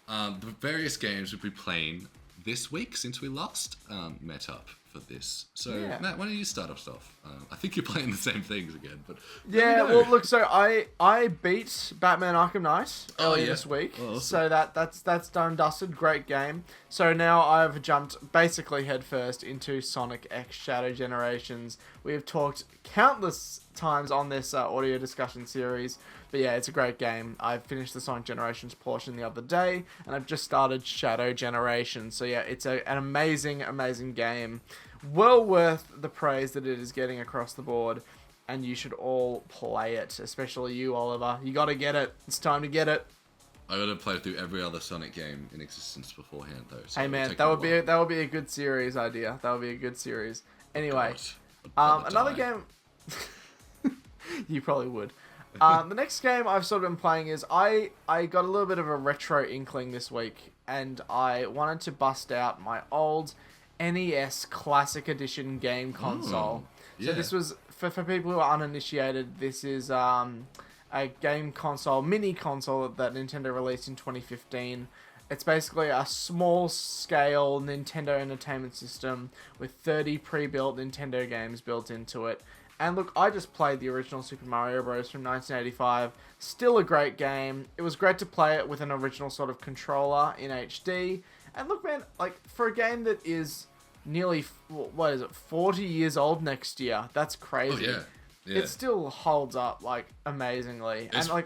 the various games we'll be playing this week since we last met up for this. So Matt, why don't you start us off? I think you're playing the same things again, but well, look. So I beat Batman Arkham Knight earlier this week. Oh, awesome. So that's done and dusted. Great game. So now I've jumped basically headfirst into Sonic X Shadow Generations. We have talked countless times on this audio discussion series, but yeah, it's a great game. I finished the Sonic Generations portion the other day, and I've just started Shadow Generations. So yeah, it's an amazing game, well worth the praise that it is getting across the board, and you should all play it, especially you, Oliver. You got to get it. It's time to get it. I gotta play through every other Sonic game in existence beforehand, though. So hey man, that would be a good series idea. That would be a good series. Anyway, another game. You probably would. The next game I've sort of been playing is I got a little bit of a retro inkling this week, and I wanted to bust out my old NES Classic Edition game console. So this was for people who are uninitiated. This is a game console, mini console that Nintendo released in 2015. It's basically a small-scale Nintendo Entertainment System with 30 pre-built Nintendo games built into it. And look, I just played the original Super Mario Bros. From 1985. Still a great game. It was great to play it with an original sort of controller in HD. And look, man, like, for a game that is nearly, 40 years old next year, that's crazy. Oh, yeah. It still holds up, like, amazingly. Go on.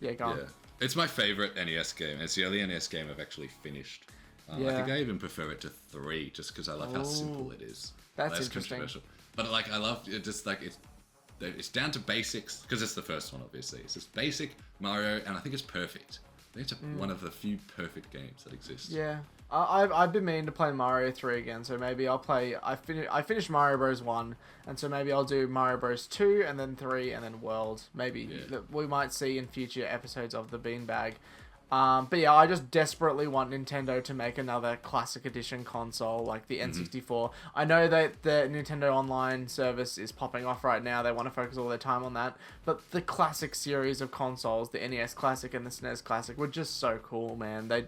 Yeah. It's my favorite NES game. It's the only NES game I've actually finished. I think I even prefer it to 3, just because I love how simple it is. That's interesting. But like, I love it. Just like it's down to basics, because it's the first one, obviously. It's just basic Mario, and I think it's perfect. I think it's one of the few perfect games that exist. Yeah, I've been meaning to play Mario 3 again, so maybe I'll play. I finished Mario Bros 1, and so maybe I'll do Mario Bros 2, and then 3, and then World. Maybe that we might see in future episodes of the Beanbag. But yeah, I just desperately want Nintendo to make another Classic Edition console, like the N64. I know that the Nintendo Online service is popping off right now. They want to focus all their time on that. But the classic series of consoles, the NES Classic and the SNES Classic, were just so cool, man. They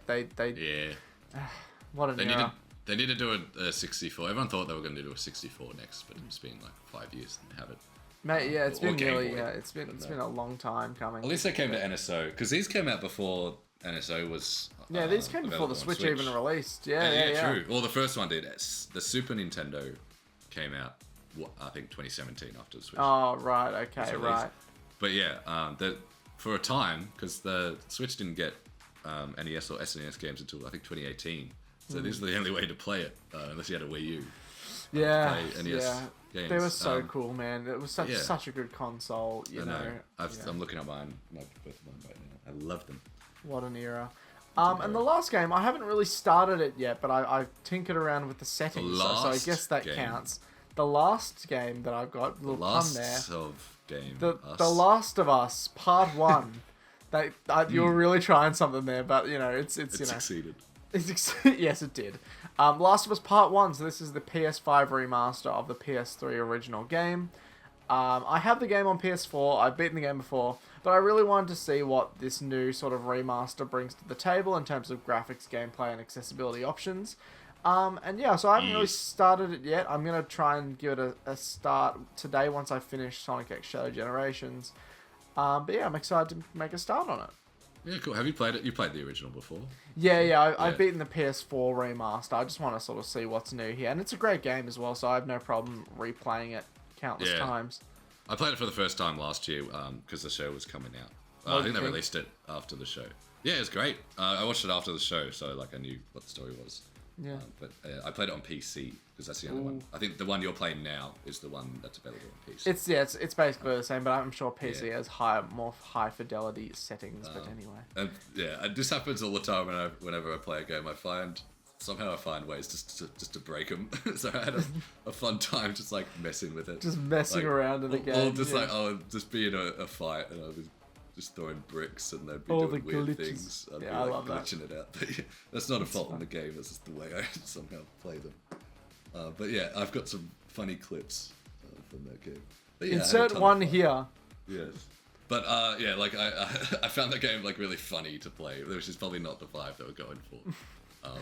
what an era. They need to do a 64. Everyone thought they were going to do a 64 next, but it's been like 5 years and haven't. Mate, yeah, it's been been a long time coming. At least they came to NSO, because these came out before NSO was. These came before the Switch even released. Yeah, true. Well, the first one did. The Super Nintendo came out, I think, 2017 after the Switch. Oh, right. Okay, right. But yeah, for a time, because the Switch didn't get NES or SNES games until I think 2018. So this is the only way to play it, unless you had a Wii U. Yeah, play NES games. They were so cool, man. It was such a good console. You know. I'm looking at mine, both of mine right now. I love them. What an era. And the last game, I haven't really started it yet, but I've tinkered around with the settings, so I guess that counts. The last game that I've got, little pun there. The Last of Us Part 1. You were really trying something there, but it's succeeded. Yes, it did. Last of Us Part 1, so this is the PS5 remaster of the PS3 original game. I have the game on PS4, I've beaten the game before, but I really wanted to see what this new sort of remaster brings to the table in terms of graphics, gameplay, and accessibility options. So I haven't really started it yet. I'm going to try and give it a start today once I finish Sonic X Shadow Generations. But yeah, I'm excited to make a start on it. Yeah, cool. Have you played it? You played the original before? Yeah. I've beaten the PS4 remaster. I just want to sort of see what's new here. And it's a great game as well, so I have no problem replaying it countless times. I played it for the first time last year because the show was coming out. I think they released it after the show. Yeah, it was great. I watched it after the show, so I knew what the story was. Yeah. But I played it on PC because that's the only one. I think the one you're playing now is the one that's available on PC. It's basically the same, but I'm sure PC has more high fidelity settings. But anyway. This happens all the time whenever I play a game. I find ways just to break them. So I had a fun time just like messing with it, just messing around in the game. Or just I'll just be in a fight and I'll be just throwing bricks and they'd be all doing the weird glitches. things. I'd be I love glitching it out. But that's not a fault in the game. That's just the way I somehow play them. But yeah, I've got some funny clips from that game. But yeah, insert one here. Yes. But yeah, like I found that game like really funny to play, which is probably not the vibe that we're going for.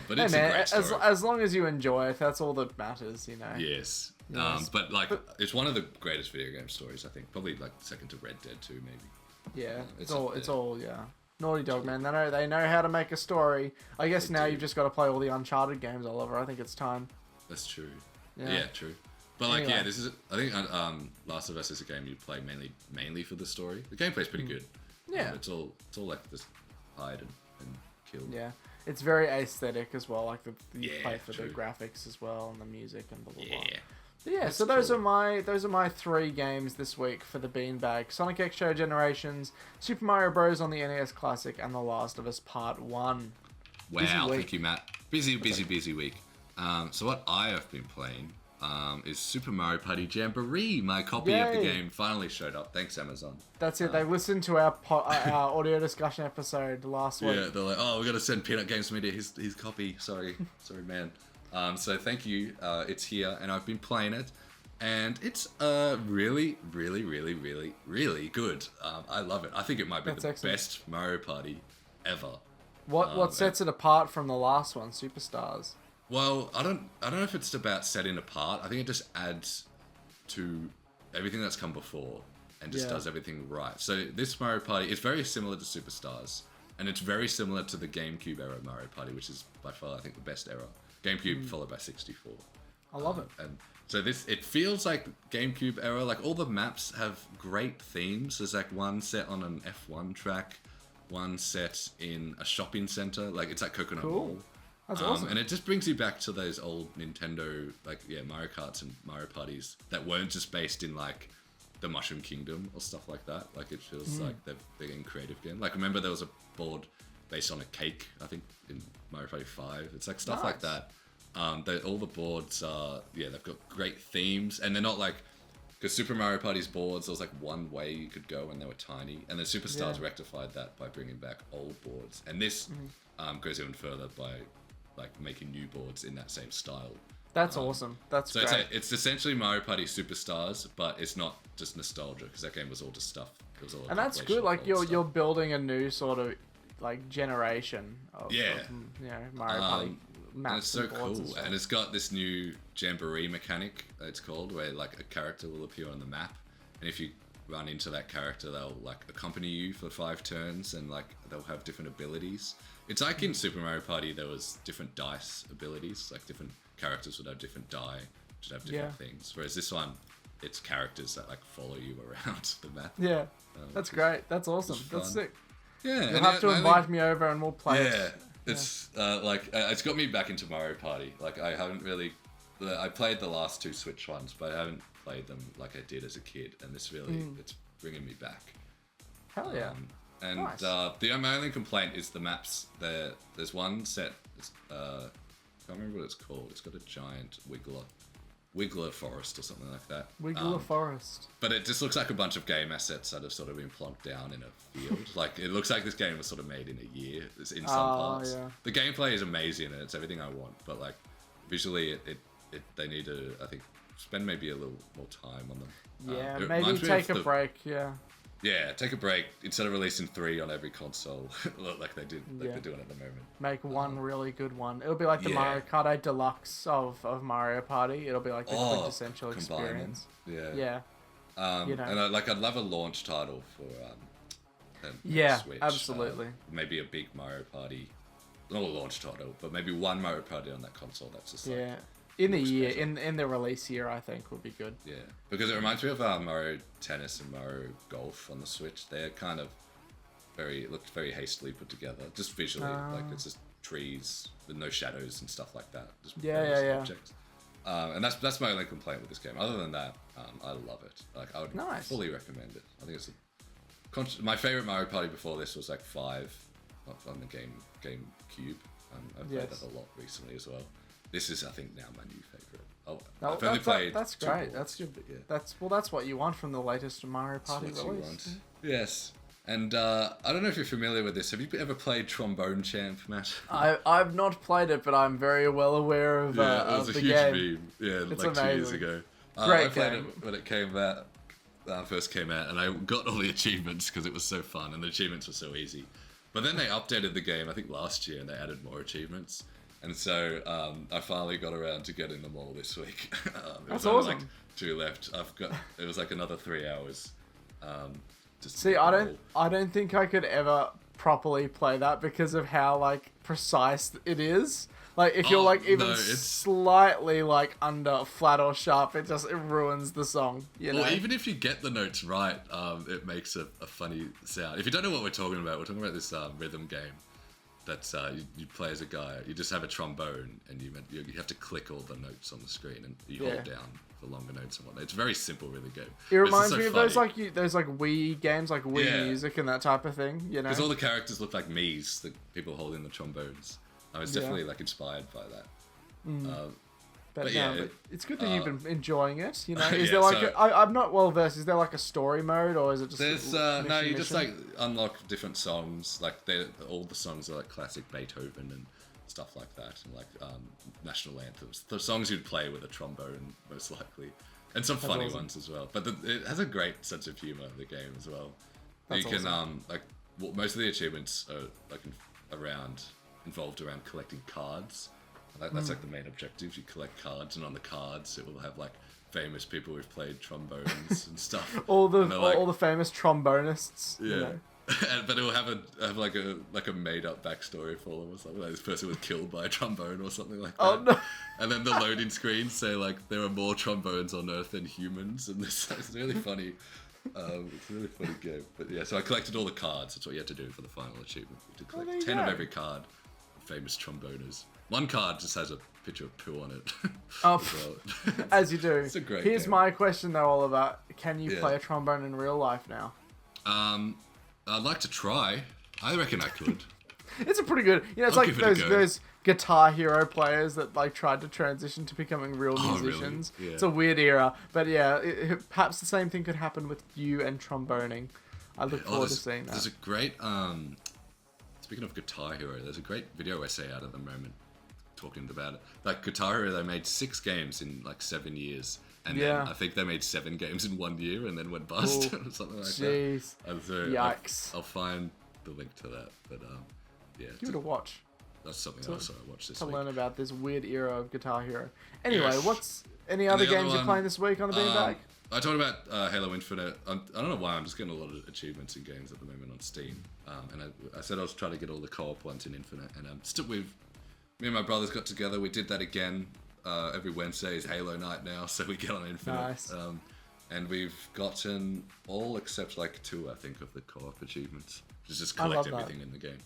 But it's a great story. As long as you enjoy it, that's all that matters, you know. Yes. But it's one of the greatest video game stories, I think. Probably like second to Red Dead 2, maybe. Yeah, it's all yeah. Naughty Dog, man. They know how to make a story. I guess now you've just got to play all the Uncharted games, Oliver. I think it's time. That's true. Yeah, true. But like, anyway. This is. I think Last of Us is a game you play mainly for the story. The gameplay's pretty good. Yeah. It's all like this hide and kill. Yeah. It's very aesthetic as well. Like you play for true. the graphics as well and the music and blah blah blah. Yeah. But yeah, so those are my 3 games this week for the beanbag: Sonic X Show Generations, Super Mario Bros. On the NES Classic, and The Last of Us Part 1. Wow, thank you, Matt. Busy week. So what I have been playing is Super Mario Party Jamboree. My copy of the game finally showed up. Thanks, Amazon. That's it. They listened to our audio discussion episode last week. Yeah, they're like, oh, we got to send Peanut Games Media his copy. Sorry, man. So thank you. It's here, and I've been playing it, and it's really, really, really, really, really good. I love it. I think it might be the best Mario Party ever. What sets it apart from the last one, Superstars? Well, I don't know if it's about setting apart. I think it just adds to everything that's come before and just does everything right. So this Mario Party is very similar to Superstars, and it's very similar to the GameCube era Mario Party, which is by far, I think, the best era. GameCube followed by 64. I love it. And so it feels like GameCube era. Like all the maps have great themes. There's like one set on an F1 track, one set in a shopping center. Like it's like Coconut Mall. That's awesome. And it just brings you back to those old Nintendo, Mario Karts and Mario Parties that weren't just based in like the Mushroom Kingdom or stuff like that. Like it feels like they're getting creative again. Like remember there was a board based on a cake, I think, in Mario Party 5. It's like stuff like that. All the boards are, they've got great themes, and they're not like, because Super Mario Party's boards, there was like one way you could go and they were tiny, and then Superstars rectified that by bringing back old boards. And this goes even further by like making new boards in that same style. That's awesome. That's so great. It's essentially Mario Party Superstars, but it's not just nostalgia, because that game was all just stuff. It was all and that's good. Like you're building a new sort of like generation of Mario Party maps. And it's so cool, and it's got this new Jamboree mechanic. It's called, where like a character will appear on the map, and if you run into that character, they'll like accompany you for 5 turns, and like they'll have different abilities. It's like in Super Mario Party, there was different dice abilities, like different characters would have different die, which would have different things. Whereas this one, it's characters that like follow you around the map. Yeah, that's great. That's awesome. That's sick. Yeah, you'll have to invite me over and we'll play. It's it's got me back into Mario Party. Like I haven't really, I played the last 2 Switch ones, but I haven't played them like I did as a kid, and this really it's bringing me back. Hell yeah. And nice. My only complaint is the maps. There's one set. I can't remember what it's called. It's got a giant Wiggler forest or something like that. Wiggler forest. But it just looks like a bunch of game assets that have sort of been plonked down in a field. Like it looks like this game was sort of made in a year. It's in some parts. Yeah. The gameplay is amazing and it's everything I want. But like visually, they need to, I think, spend maybe a little more time on them. Yeah, maybe take a break. Yeah, take a break instead of releasing 3 on every console, like they're doing at the moment. Make one really good one. It'll be like the Mario Kart 8 Deluxe of Mario Party. It'll be like the quintessential experience. Yeah. And I'd love a launch title for Switch. Absolutely. Maybe a big Mario Party, not a launch title, but maybe one Mario Party on that console. That's just in the year, in the release year, I think would be good. Yeah, because it reminds me of Mario Tennis and Mario Golf on the Switch. They're kind of looked very hastily put together, just visually. Like it's just trees with no shadows and stuff like that. Just objects. And that's my only complaint with this game. Other than that, I love it. Like I would fully recommend it. I think it's my favorite Mario Party before this was like 5 on the GameCube. I've played that a lot recently as well. This is, I think, now my new favorite. I've only played. That's great. That's good. Yeah. That's what you want from the latest Mario Party release. Yes. And I don't know if you're familiar with this. Have you ever played Trombone Champ, Matt? I've not played it, but I'm very well aware of it was the a huge game. meme. Yeah, it's like amazing. 2 years ago. Great I played game. it when it came out. first came out, and I got all the achievements because it was so fun, and the achievements were so easy. But then they updated the game, I think last year, and they added more achievements. And so I finally got around to getting them all this week. That's awesome. Like 2 left. It was like another 3 hours. See, I don't think I could ever properly play that because of how like precise it is. Like if you're like even slightly like under flat or sharp, it ruins the song. You know? Well, even if you get the notes right, it makes a funny sound. If you don't know what we're talking about this rhythm game. That's you play as a guy. You just have a trombone, and you have to click all the notes on the screen, and you hold down for longer notes and whatnot. It's very simple, really good. It reminds me of those Wii games, like Wii Music and that type of thing. You know, because all the characters look like Mii's, the people holding the trombones. I was definitely like inspired by that. But it's good that you've been enjoying it. You know, is there like I'm not well versed. Is there like a story mode, or is it just there's you just like unlock different songs. Like all the songs are like classic Beethoven and stuff like that, and like national anthems. The songs you'd play with a trombone most likely, and some funny ones as well. But it has a great sense of humor. The game as well. You can most of the achievements are like involved around collecting cards. That's like the main objective. You collect cards, and on the cards it will have like famous people who've played trombones and stuff. all the famous trombonists. Yeah, you know? But it will have like a made up backstory for them or something. Like this person was killed by a trombone or something like that. Oh no! And then the loading screens say like there are more trombones on Earth than humans, and it's really funny. It's a really funny game. But yeah, so I collected all the cards. That's what you had to do for the final achievement. You had to collect 10 of every card. Famous tromboners. One card just has a picture of poo on it. Oh, as you do. It's a great Here's game. my question though, Oliver. Can you play a trombone in real life now? I'd like to try. I reckon I could. It's a pretty good. You know, it's like those Guitar Hero players that like tried to transition to becoming real musicians. Really? Yeah. It's a weird era, but yeah, perhaps the same thing could happen with you and tromboning. I look forward to seeing that. There's a great. Speaking of Guitar Hero, there's a great video essay out at the moment talking about it. Like Guitar Hero, they made 6 games in like 7 years, and then I think they made 7 games in 1 year and then went bust or something like that. Yikes! I'll find the link to that, but yeah, give it a watch. That's something else I watched this week. To learn about this weird era of Guitar Hero. Anyway, what's any other games you're playing this week on the Beanbag? I talked about Halo Infinite. I don't know why, I'm just getting a lot of achievements in games at the moment on Steam. And I said I was trying to get all the co-op ones in Infinite. And me and my brothers got together. We did that again. Every Wednesday is Halo night now, so we get on Infinite. Nice. And we've gotten all except like 2, I think, of the co-op achievements. Just collect everything in the game.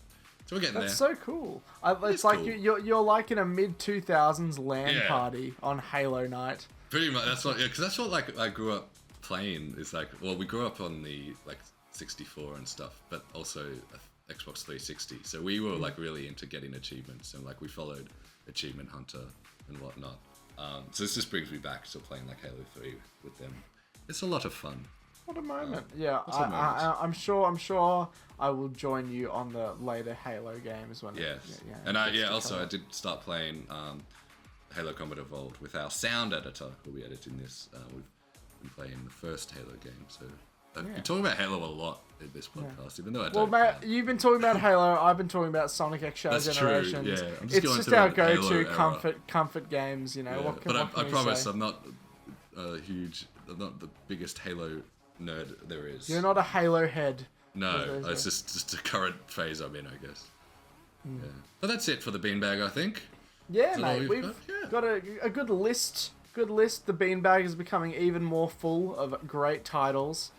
So we're getting there. That's so cool. It's like cool. You're like in a mid-2000s LAN party on Halo night. Pretty much. That's what. Yeah, because that's what like I grew up playing. Is like, well, we grew up on the like 64 and stuff, but also Xbox 360. So we were like really into getting achievements, and like we followed Achievement Hunter and whatnot. So this just brings me back to playing like Halo 3 with them. It's a lot of fun. What a moment! I'm sure I will join you on the later Halo games when. Yes. And I did start playing Halo Combat Evolved with our sound editor who'll be editing this. We've been playing the first Halo game, so you're talking about Halo a lot in this podcast, even though I don't. Well, Matt, you've been talking about Halo. I've been talking about Sonic X Shadow Generations. True, yeah. It's just our go-to comfort games, you know. Yeah. I promise I'm not I'm not the biggest Halo nerd there is. You're not a Halo head. No, it's just a current phase I'm in, I guess. Yeah. But that's it for the beanbag, I think. Yeah, mate, we've got a good list. Good list. The beanbag is becoming even more full of great titles.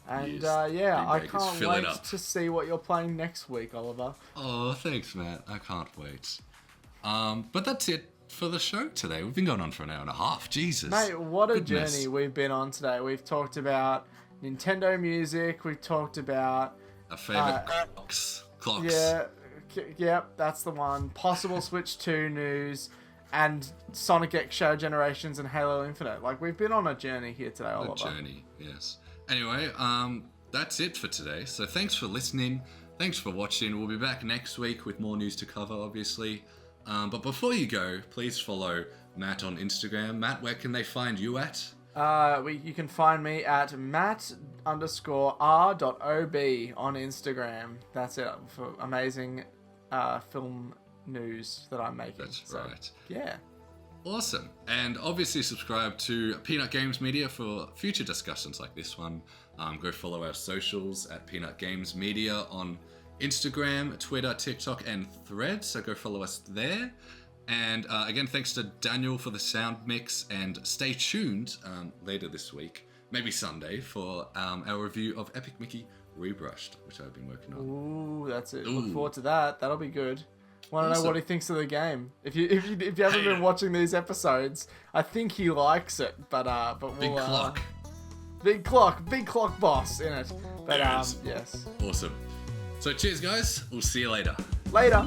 And I can't wait to see what you're playing next week, Oliver. Oh, thanks, Matt. I can't wait. But that's it for the show today. We've been going on for an hour and a half. Jesus. Mate, what a journey we've been on today. We've talked about Nintendo music. We've talked about our favorite CLOCKS. Yeah, that's the one. Possible Switch 2 news and Sonic X Shadow Generations and Halo Infinite. Like, we've been on a journey here today, Oliver. A journey, yes. Anyway, that's it for today. So thanks for listening. Thanks for watching. We'll be back next week with more news to cover, obviously. But before you go, please follow Matt on Instagram. Matt, where can they find you at? You can find me at matt_r.ob on Instagram. That's it for amazing film news that I'm making. That's right. Yeah. Awesome. And obviously subscribe to Peanut Games Media for future discussions like this one. Go follow our socials at Peanut Games Media on Instagram, Twitter, TikTok, and Threads. So go follow us there. And again, thanks to Daniel for the sound mix. And stay tuned later this week, maybe Sunday, for our review of Epic Mickey Rebrushed, which I've been working on. Ooh, that's it. Look forward to that. That'll be good. Want to Awesome. know what he thinks of the game? If you haven't been watching these episodes, I think he likes it. But we'll, big clock boss in it. But yes. Awesome. So cheers, guys. We'll see you later. Later.